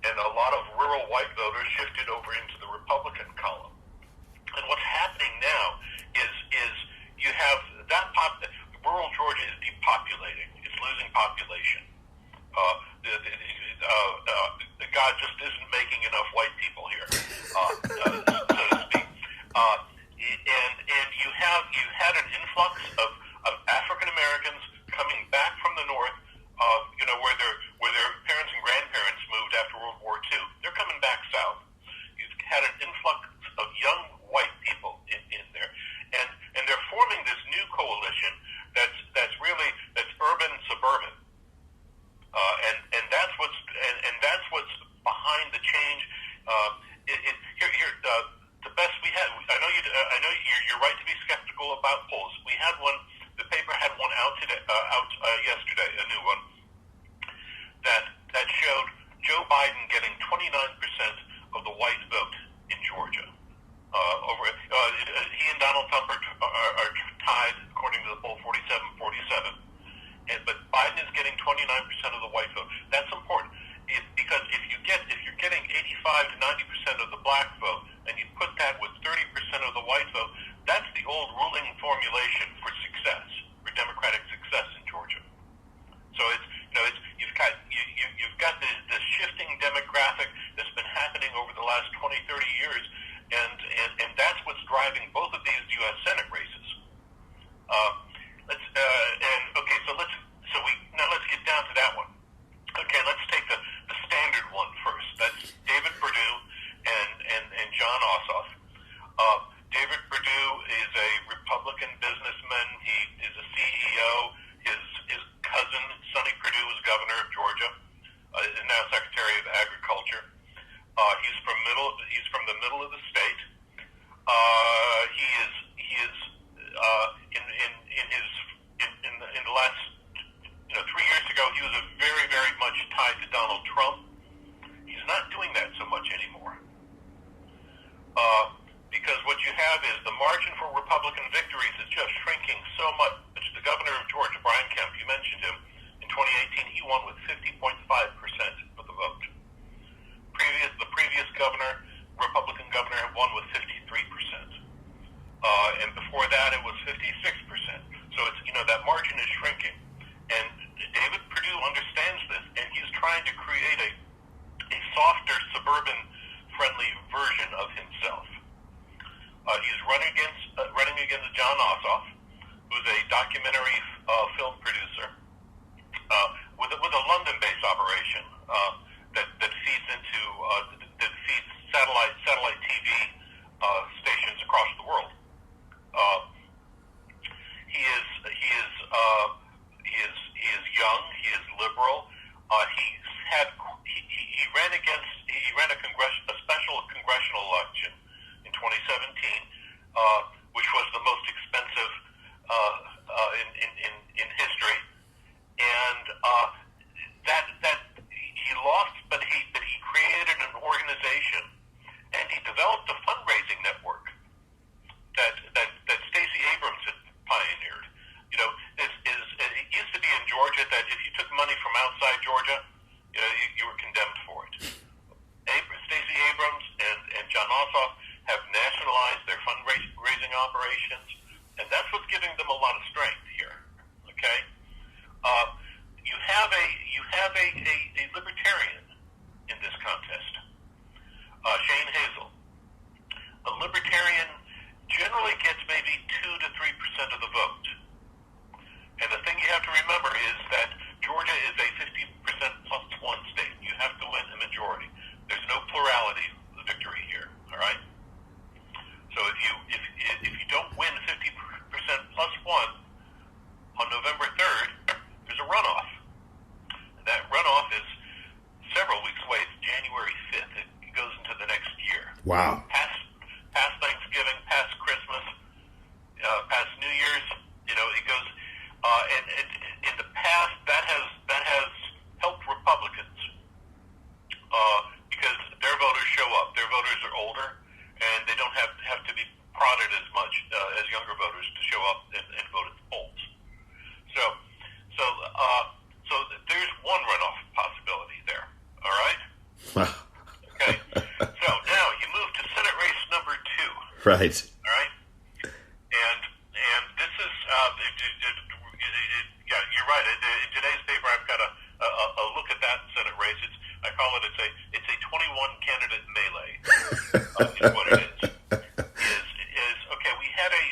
Speaker 3: and a lot of rural white voters shifted over into the Republican column. And what's happening now is you have that rural Georgia is depopulating. It's losing population. God just isn't making enough white people here, so to speak. And you had an influx of African Americans coming back from the north, where their parents and grandparents moved after World War II. They're coming back south. You've had an influx of young white people in there, and they're forming this new coalition that's urban suburban. And that's what's behind the change. The best we had. I know you're right to be skeptical about polls. We had one. The paper had one out yesterday, a new one that showed Joe Biden getting 29% of the white vote in Georgia. He and Donald Trump are tied, according to the poll, 47-47. But Biden is getting 29% of the white vote. That's important because if you're getting 85 to 90% of the black vote, and you put that with 30% of the white vote, that's the old ruling formulation for success, for Democratic success in Georgia. So you've got this shifting demographic that's been happening over the last 20, 30 years, and that's what's driving both of these U.S. Senate races. governor of Georgia, is now Secretary of Agriculture. He's from the middle of the state. In the last 3 years ago, he was very, very much tied to Donald Trump. He's not doing that so much anymore. Because what you have is the margin for Republican victories is just shrinking so much. The governor of Georgia, Brian Kemp, you mentioned him, in 2018, he won with 50.5% of the vote. The previous governor, Republican governor, had won with 53%. And before that, it was 56%. So it's, that margin is shrinking. And David Perdue understands this, and he's trying to create a softer, suburban-friendly version of himself. He's running against John Ossoff, who's a documentary film producer with a London-based operation that feeds satellite TV stations across the world. He is young. He is liberal. He ran a special congressional election in 2017, which was the most expensive in history, and that he lost, but he created an organization, and he developed a fundraising network that Stacey Abrams had pioneered. It used to be in Georgia that if you took money from outside Georgia, you were condemned for it. Stacey Abrams and John Ossoff have nationalized their fundraising operations, and that's what's giving them a lot of strength here. Okay, you have a libertarian in this contest, Shane Hazel. A libertarian generally gets maybe 2 to 3% of the vote, and the thing you have to remember is that Georgia is a 50% plus one state. You have to win a majority. There's no plurality victory here. All right. So if you don't win 50% plus one on November 3rd, there's a runoff. That runoff is several weeks away. It's January 5th. It goes into the next year.
Speaker 1: Wow.
Speaker 3: Past Thanksgiving, past Christmas, past New Year's. It goes. And in the past, that has helped Republicans because their voters show up. Their voters are older, and they don't have to be prodded as much as younger voters to show up and vote at the polls. So there's one runoff possibility there. All right. Okay. So now you move to Senate race number 2.
Speaker 1: Right.
Speaker 3: All right. And this is yeah, you're right. In today's paper, I've got a look at that Senate race. I call it it's a 21 candidate melee. Is what it is. Okay? We had a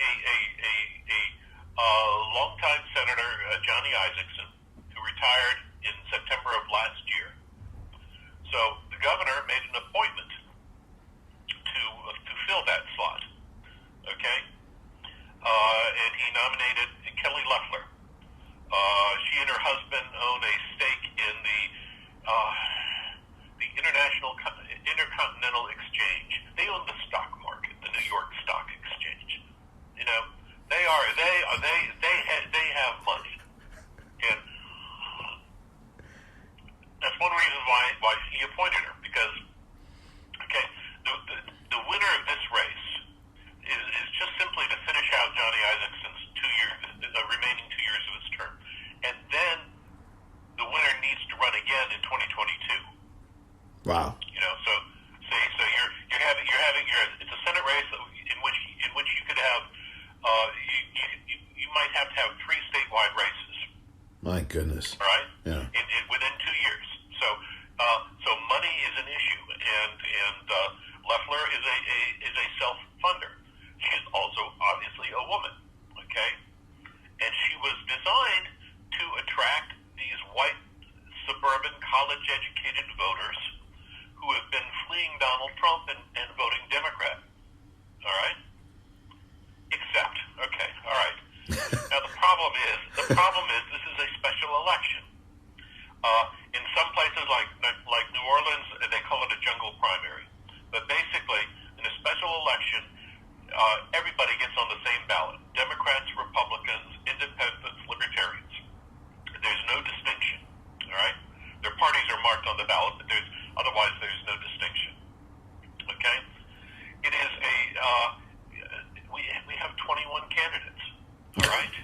Speaker 3: longtime senator, Johnny Isakson, who retired in September of last year. So the governor made an appointment to fill that slot. Okay, and he nominated Kelly Loeffler. She and her husband own a stake in the Intercontinental Exchange. They own the stock market, the New York Stock Exchange. They have money, and that's one reason why he appointed her. Because the winner of this race is just simply to finish out Johnny Isakson's remaining 2 years of his term, and then the winner needs to run again in 2022.
Speaker 1: Wow.
Speaker 3: So you're having it's a Senate race in which you could have you might have to have 3 statewide races.
Speaker 1: My goodness.
Speaker 3: All right.
Speaker 1: Yeah.
Speaker 3: Within 2 years. So money is an issue, and Loeffler is a self-funder. She's also obviously a woman. Okay, and she was designed to attract these white suburban college-educated voters who have been fleeing Donald Trump and voting Democrat. All right? Except, okay, all right. Now the problem is this is a special election. In some places like New Orleans, they call it a jungle primary. But basically, in a special election, everybody gets on the same ballot. Democrats, Republicans, independents, libertarians. There's no distinction, all right? Their parties are marked on the ballot, but otherwise there's no distinction, okay? It is we have 21 candidates, all right?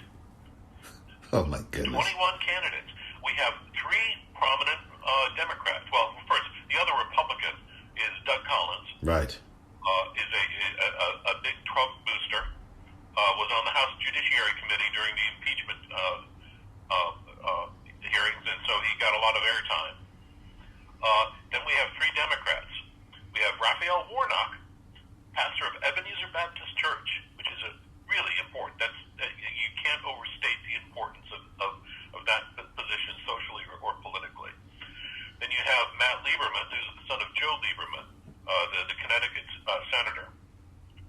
Speaker 1: Oh, my goodness.
Speaker 3: 21 candidates. We have 3 prominent Democrats. Well, first, the other Republican is Doug Collins.
Speaker 1: Right.
Speaker 3: Is a big Trump booster. Was on the House Judiciary Committee during the impeachment hearings, and so he got a lot of airtime. Then we have 3 Democrats. We have Raphael Warnock, pastor of Ebenezer Baptist Church, which is really important. You can't overstate the importance of that position socially or politically. Then you have Matt Lieberman, who's the son of Joe Lieberman, the Connecticut senator.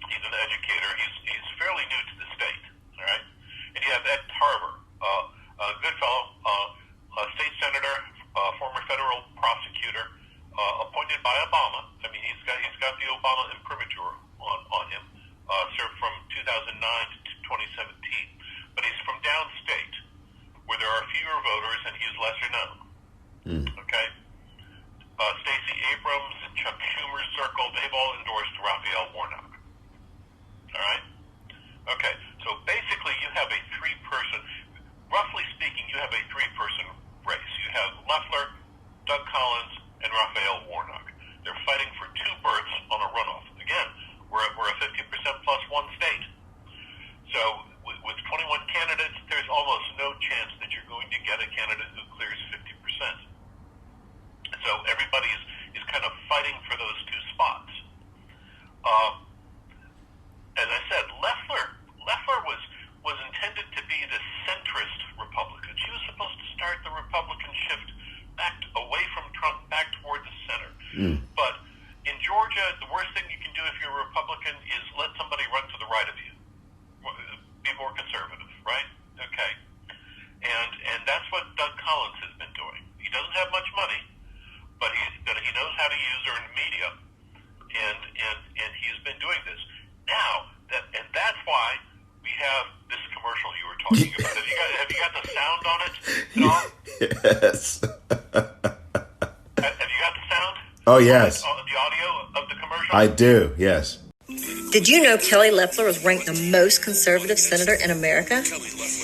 Speaker 3: He's an educator. He's fairly new to the state, all right? And you have Ed Tarver, a good fellow, a state senator, former federal prosecutor, appointed by Obama. I mean, he's got the Obama imprimatur on him. Served from 2009 to 2017, but he's from downstate, where there are fewer voters and he's lesser known. Okay. Stacey Abrams and Chuck Schumer's circle, they've all endorsed Raphael Warnock. All right? Okay, so basically you have a 3-person, roughly speaking, you have a 3-person race. You have Loeffler, Doug Collins, and Raphael Warnock. They're fighting for 2 berths on a runoff. Again, we're a 50% plus 1 state. So with 21 candidates, there's almost no chance that you're going to get a candidate who clears 50%. So everybody is kind of fighting for those 2 spots. As I said, Loeffler was intended to be the centrist Republican. She was supposed to start the Republican shift back away from Trump, back toward the center. But in Georgia, the worst thing you can do if you're a Republican is let somebody run to the right of you. Be more conservative, right? Okay. And that's what Doug Collins has been doing. He doesn't have much money, but he knows how to use earned media, and he's been doing this. Now, that's why we have this commercial you were talking about. Have you got the sound on it at all?
Speaker 1: Yes.
Speaker 3: Have you got the sound?
Speaker 1: Oh, yes.
Speaker 3: The audio of the commercial?
Speaker 1: I do, yes.
Speaker 4: Did you know Kelly Loeffler was ranked the most conservative senator in America?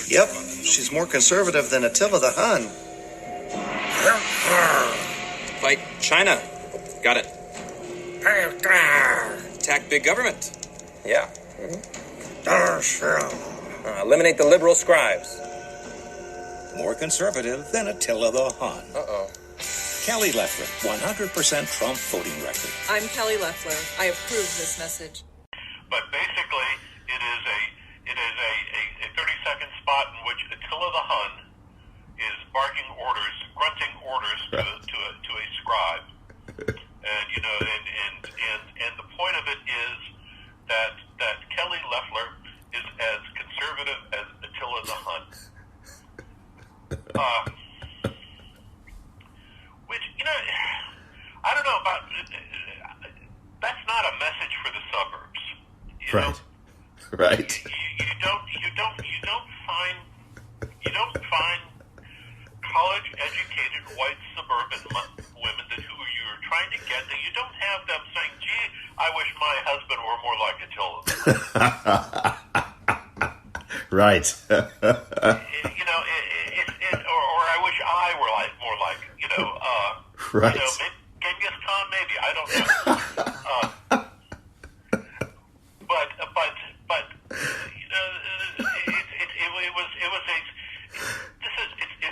Speaker 5: Yep, she's more conservative than Attila the Hun.
Speaker 6: Fight China. Got it. Attack big government. Yeah. Eliminate the liberal scribes.
Speaker 7: More conservative than Attila the Hun.
Speaker 6: Uh-oh.
Speaker 7: Kelly Loeffler, 100% Trump voting record.
Speaker 8: I'm Kelly Loeffler. I approve this message.
Speaker 3: But basically, it is a 30-second spot in which Attila the Hun is barking orders, grunting orders to a scribe, and and the point of it is that Kelly Loeffler is as conservative as Attila the Hun. Which, I don't know about. That's not a message for the suburbs.
Speaker 1: Right. Right.
Speaker 3: You don't find college-educated white suburban women who you're trying to get that you don't have them saying, "Gee, I wish my husband were more like Attila."
Speaker 1: Right.
Speaker 3: Or I wish I were more like,
Speaker 1: right.
Speaker 3: Genghis Khan, maybe, I don't know.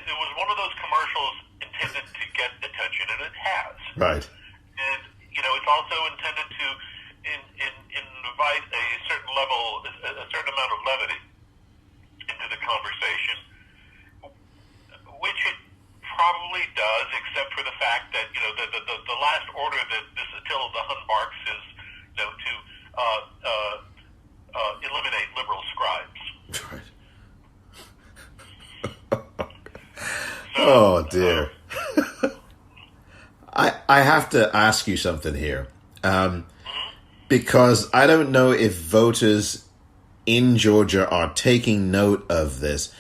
Speaker 3: It was one of those commercials intended to get attention, and it has.
Speaker 1: Right.
Speaker 3: And it's also intended to invite a certain amount of levity into the conversation, which it probably does, except for the fact that the last order that this Attila the Hun barks is to eliminate liberal scribes.
Speaker 1: Right. Oh dear. I have to ask you something here, because I don't know if voters in Georgia are taking note of this.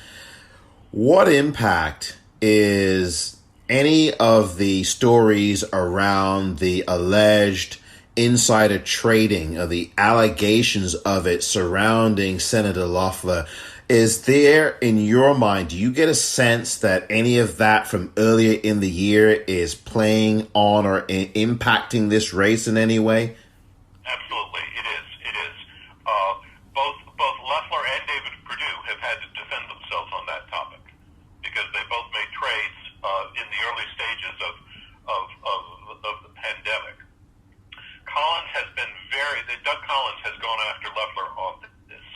Speaker 1: What impact is any of the stories around the alleged insider trading, or the allegations of it surrounding Senator Loeffler? Is there, in your mind, do you get a sense that any of that from earlier in the year is playing on or impacting this race in any way?
Speaker 3: Absolutely, it is. It is. Both Loeffler and David Perdue have had to defend themselves on that topic because they both made trades in the early stages of the pandemic. Doug Collins has gone after Loeffler on this.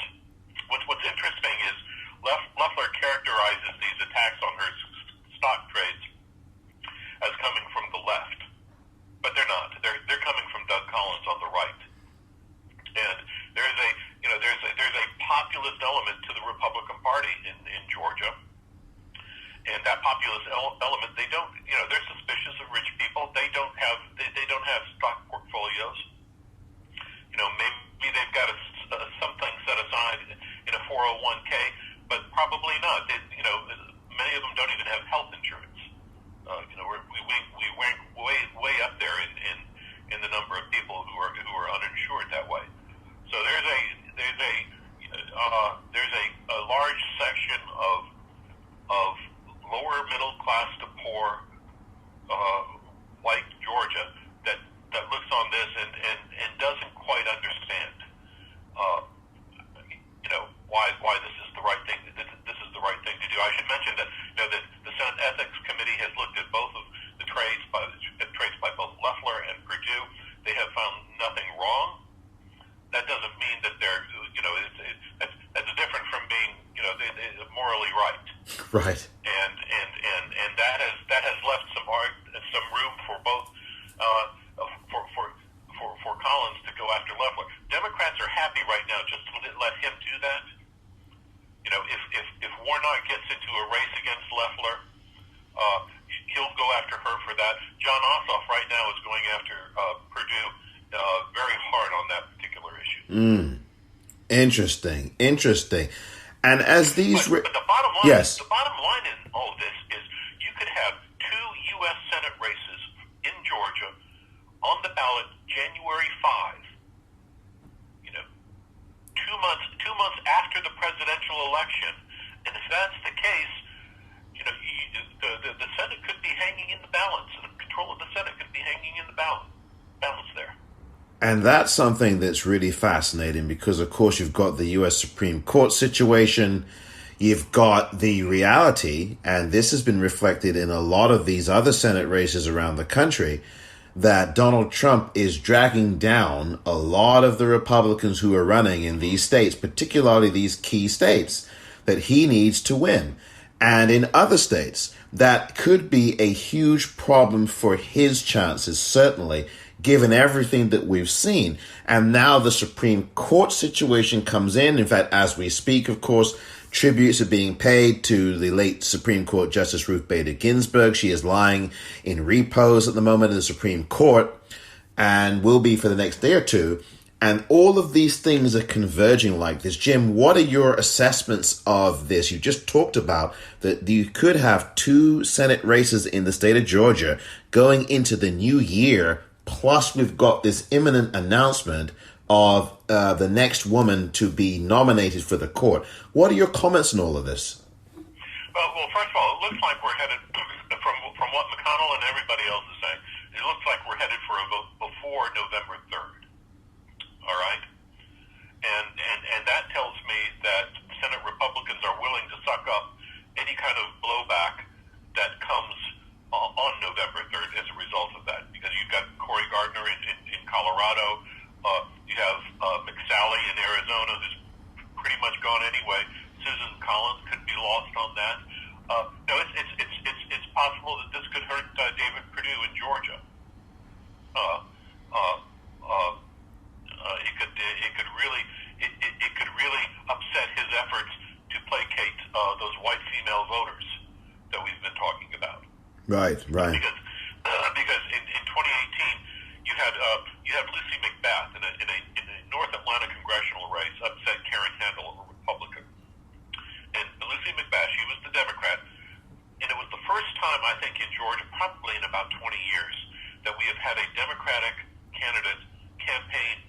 Speaker 3: What's interesting is Loeffler characterizes these attacks on her stock trades as coming from the left, but they're not. They're coming from Doug Collins on the right. And there's a populist element to the Republican Party in Georgia, and that populist element, they're suspicious of rich people. They don't have stock portfolios. Maybe they've got something set aside in a 401k, but probably not. Many of them don't even have health insurance. We rank way up there in the number of people who are uninsured that way. So there's a large section of lower middle class to poor like Georgia that looks on this and doesn't quite understand why this is the right thing. This is the right thing to do. I should mention that that the Senate Ethics Committee has looked at both of the trades by both Loeffler and Perdue. They have found nothing wrong. That doesn't mean that they're that's different from being morally right.
Speaker 1: Right.
Speaker 3: And that has left some room for both for Collins to go after Loeffler. Democrats are happy right now just to let him do that. If Warnock gets into a race against Loeffler, he'll go after her for that. John Ossoff right now is going after Perdue very hard on that particular issue.
Speaker 1: Interesting. And as these...
Speaker 3: But the bottom line,
Speaker 1: yes.
Speaker 3: The bottom line in all of this is you could have two U.S. Senate races in Georgia on the ballot January 5. 2 months after the presidential election, and if that's the case, the Senate could be hanging in the balance, and control of the Senate could be hanging in the balance there.
Speaker 1: And that's something that's really fascinating because, of course, you've got the U.S. Supreme Court situation, you've got the reality, and this has been reflected in a lot of these other Senate races around the country, that Donald Trump is dragging down a lot of the Republicans who are running in these states, particularly these key states that he needs to win. And in other states, that could be a huge problem for his chances, certainly, given everything that we've seen. And now the Supreme Court situation comes in. In fact, as we speak, of course, tributes are being paid to the late Supreme Court Justice Ruth Bader Ginsburg. She is lying in repose at the moment in the Supreme Court and will be for the next day or two. And all of these things are converging like this. Jim, what are your assessments of this? You just talked about that you could have two Senate races in the state of Georgia going into the new year. Plus, we've got this imminent announcement of the next woman to be nominated for the court. What are your comments on all of this?
Speaker 3: Well, first of all, it looks like we're headed, from what McConnell and everybody else is saying, it looks like we're headed for a vote before November 3rd. All right? And that tells me that Senate Republicans are willing to suck up any kind of blowback that comes on November 3rd as a result of that. Because you've got Cory Gardner in Colorado, you have McSally in Arizona, who's pretty much gone anyway. Susan Collins could be lost on that. It's possible that this could hurt David Perdue in Georgia. It could really upset his efforts to placate those white female voters that we've been talking about.
Speaker 1: Right.
Speaker 3: Because in 2016, about 20 years that we have had a Democratic candidate campaign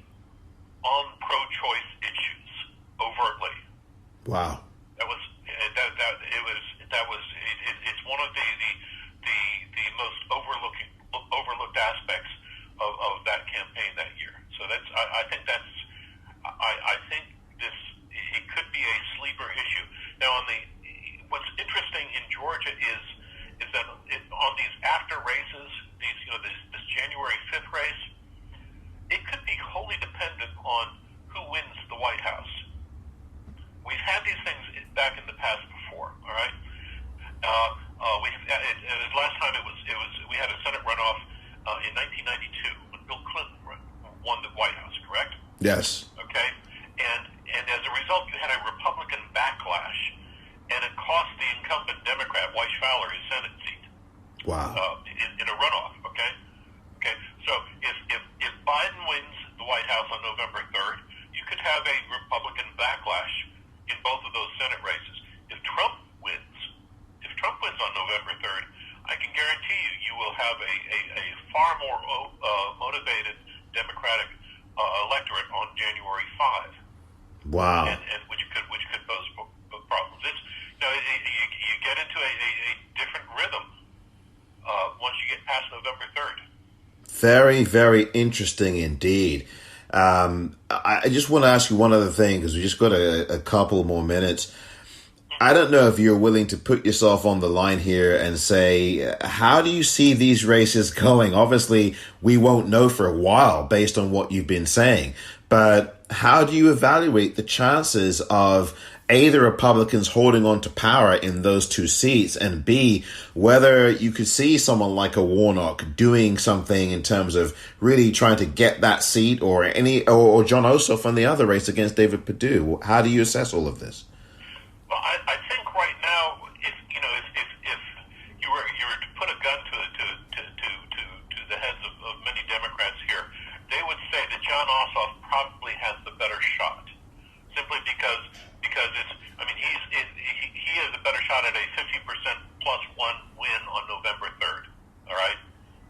Speaker 3: on pro-choice issues overtly.
Speaker 1: Wow.
Speaker 3: It's one of the most overlooked aspects of that campaign that year. So I think this it could be a sleeper issue. Now what's interesting in Georgia is that on these after races, this January 5th race, it could be wholly dependent on who wins the White House. We've had these things back in the past before, all right? Last time we had a Senate runoff in 1992 when Bill Clinton won the White House, correct?
Speaker 1: Yes.
Speaker 3: Okay, and as a result, you had a Republican backlash, and it cost the incumbent Democrat Weish Fowler his Senate seat.
Speaker 1: Wow.
Speaker 3: In a runoff. Okay. So if Biden wins the White House on November 3rd, you could have a Republican backlash in both of those Senate races. If Trump wins on November 3rd, I can guarantee you will have a far more motivated Democratic electorate on January 5.
Speaker 1: Wow.
Speaker 3: And which could pose problems. You get into a different rhythm once you get past November 3rd.
Speaker 1: Very, very interesting indeed. I just want to ask you one other thing because we just got a couple more minutes. I don't know if you're willing to put yourself on the line here and say, how do you see these races going? Obviously, we won't know for a while based on what you've been saying, but how do you evaluate the chances of A, the Republicans holding on to power in those two seats, and B, whether you could see someone like a Warnock doing something in terms of really trying to get that seat, or John Ossoff on the other race against David Perdue? How do you assess all of this?
Speaker 3: Well, I think right now, if you were to put a gun to the heads of many Democrats here, they would say that John Ossoff probably has the better shot, simply because he has a better shot at a 50% plus one win on November 3rd. All right.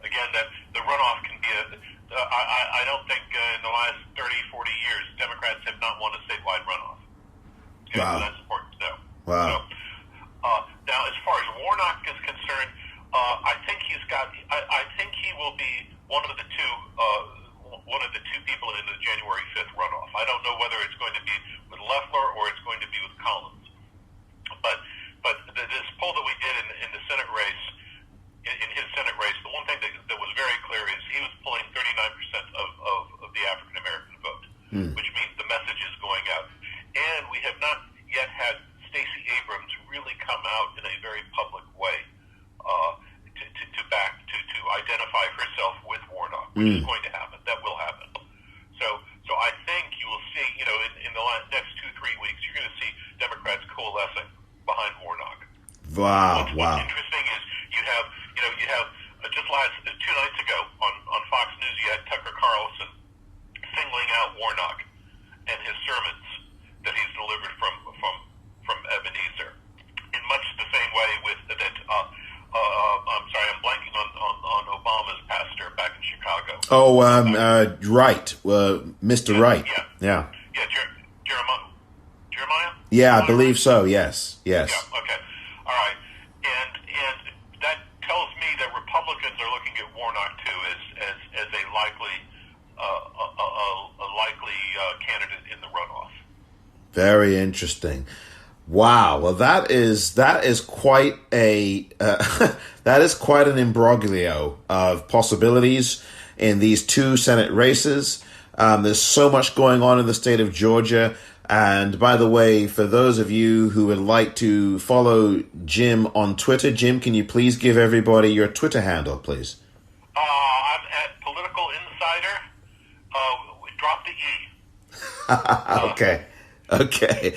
Speaker 3: Again, that the runoff can be I don't think in the last 30, 40 years Democrats have not won a statewide runoff. Okay,
Speaker 1: wow.
Speaker 3: So that's important to know.
Speaker 1: Wow.
Speaker 3: So, now, as far as Warnock is concerned, I think I think he will be one of the two people in the January 5th runoff. I don't know whether it's going to be with Loeffler or it's going to be with Collins. But this poll that we did in the Senate race, in his Senate race, the one thing that was very clear is he was pulling 39% of the African American vote, which means the message is going out. And we have not yet had Stacey Abrams really come out in a very public way to identify herself with Warnock, which is going to happen. That will happen. So I think you will see, in the next 2-3 weeks, you're going to see Democrats coalescing behind Warnock.
Speaker 1: Wow.
Speaker 3: What's interesting is you have just 2 nights ago on Fox News, you had Tucker Carlson singling out Warnock and his sermons that he's delivered from Ebenezer, in much the same way with that. I'm sorry, I'm blanking on Obama's pastor back in Chicago.
Speaker 1: Oh, Wright, Mr. Wright. Yeah.
Speaker 3: Jeremiah.
Speaker 1: Yeah, I believe so. Yes.
Speaker 3: Yeah. Okay. All right. And that tells me that Republicans are looking at Warnock too as a likely candidate in the runoff.
Speaker 1: Very interesting. Wow. Well, that is quite that is quite an imbroglio of possibilities in these two Senate races. There's so much going on in the state of Georgia. And by the way, for those of you who would like to follow Jim on Twitter, Jim, can you please give everybody your Twitter handle, please?
Speaker 3: I'm at Political Insider. Drop the E.
Speaker 1: Okay.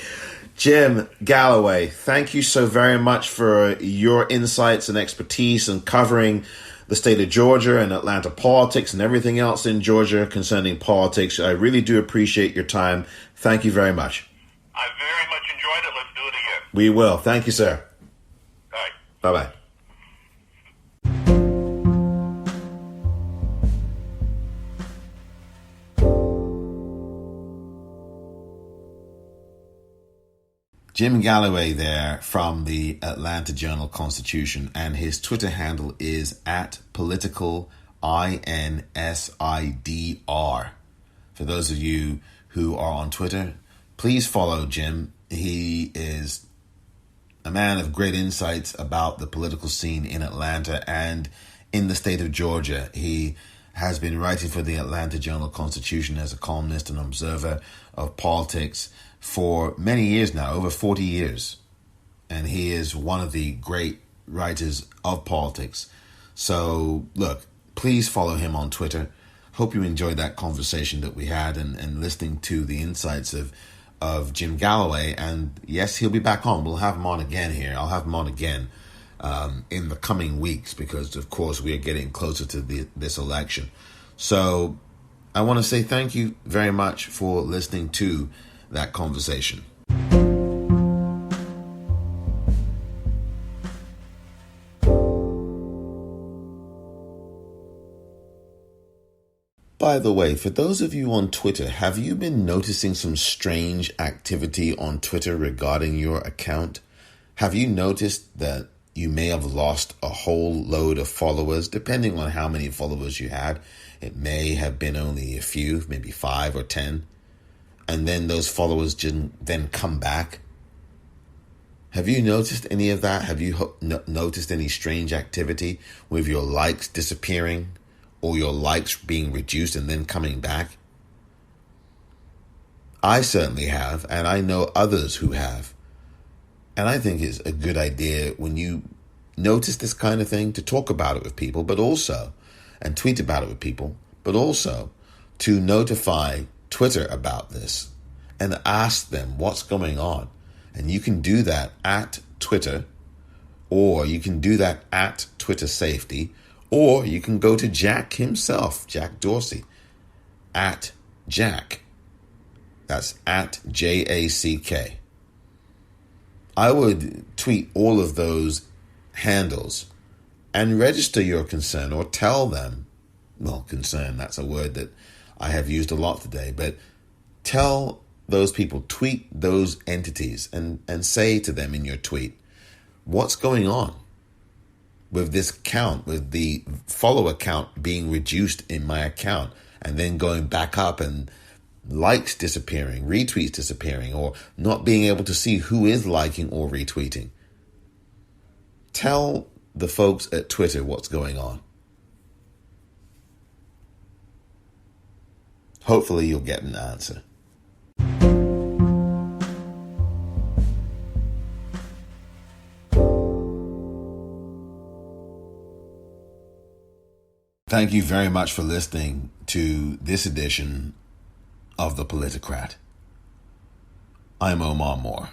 Speaker 1: Jim Galloway, thank you so very much for your insights and expertise and covering the state of Georgia and Atlanta politics and everything else in Georgia concerning politics. I really do appreciate your time. Thank you very much.
Speaker 3: I very much enjoyed it. Let's do it again.
Speaker 1: We will. Thank you, sir.
Speaker 3: All right.
Speaker 1: Bye-bye. Jim Galloway there from the Atlanta Journal-Constitution, and his Twitter handle is @political_INSIDR. For those of you who are on Twitter, please follow Jim. He is a man of great insights about the political scene in Atlanta and in the state of Georgia. He has been writing for the Atlanta Journal-Constitution as a columnist and observer of politics for many years now, over 40 years. And he is one of the great writers of politics. So, look, please follow him on Twitter. Hope you enjoyed that conversation that we had and listening to the insights of Jim Galloway. And yes, he'll be back on. We'll have him on again here. I'll have him on again in the coming weeks because, of course, we are getting closer to this election. So I want to say thank you very much for listening to that conversation. By the way, for those of you on Twitter, have you been noticing some strange activity on Twitter regarding your account? Have you noticed that you may have lost a whole load of followers, depending on how many followers you had? It may have been only a few, maybe 5 or 10. And then those followers didn't then come back. Have you noticed any of that? Have you noticed any strange activity with your likes disappearing or your likes being reduced and then coming back? I certainly have, and I know others who have. And I think it's a good idea when you notice this kind of thing to talk about it with people, but also, and tweet about it with people, but also to notify Twitter about this and ask them what's going on. And you can do that at Twitter, or you can do that at Twitter Safety, or you can go to Jack himself, Jack Dorsey, at Jack. That's at JACK. I would tweet all of those handles and register your concern or tell them, well, concern, that's a word that I have used a lot today, but tell those people, tweet those entities and say to them in your tweet, what's going on with this count, with the follower count being reduced in my account and then going back up and likes disappearing, retweets disappearing, or not being able to see who is liking or retweeting. Tell the folks at Twitter what's going on. Hopefully you'll get an answer. Thank you very much for listening to this edition of The Politicrat. I'm Omar Moore.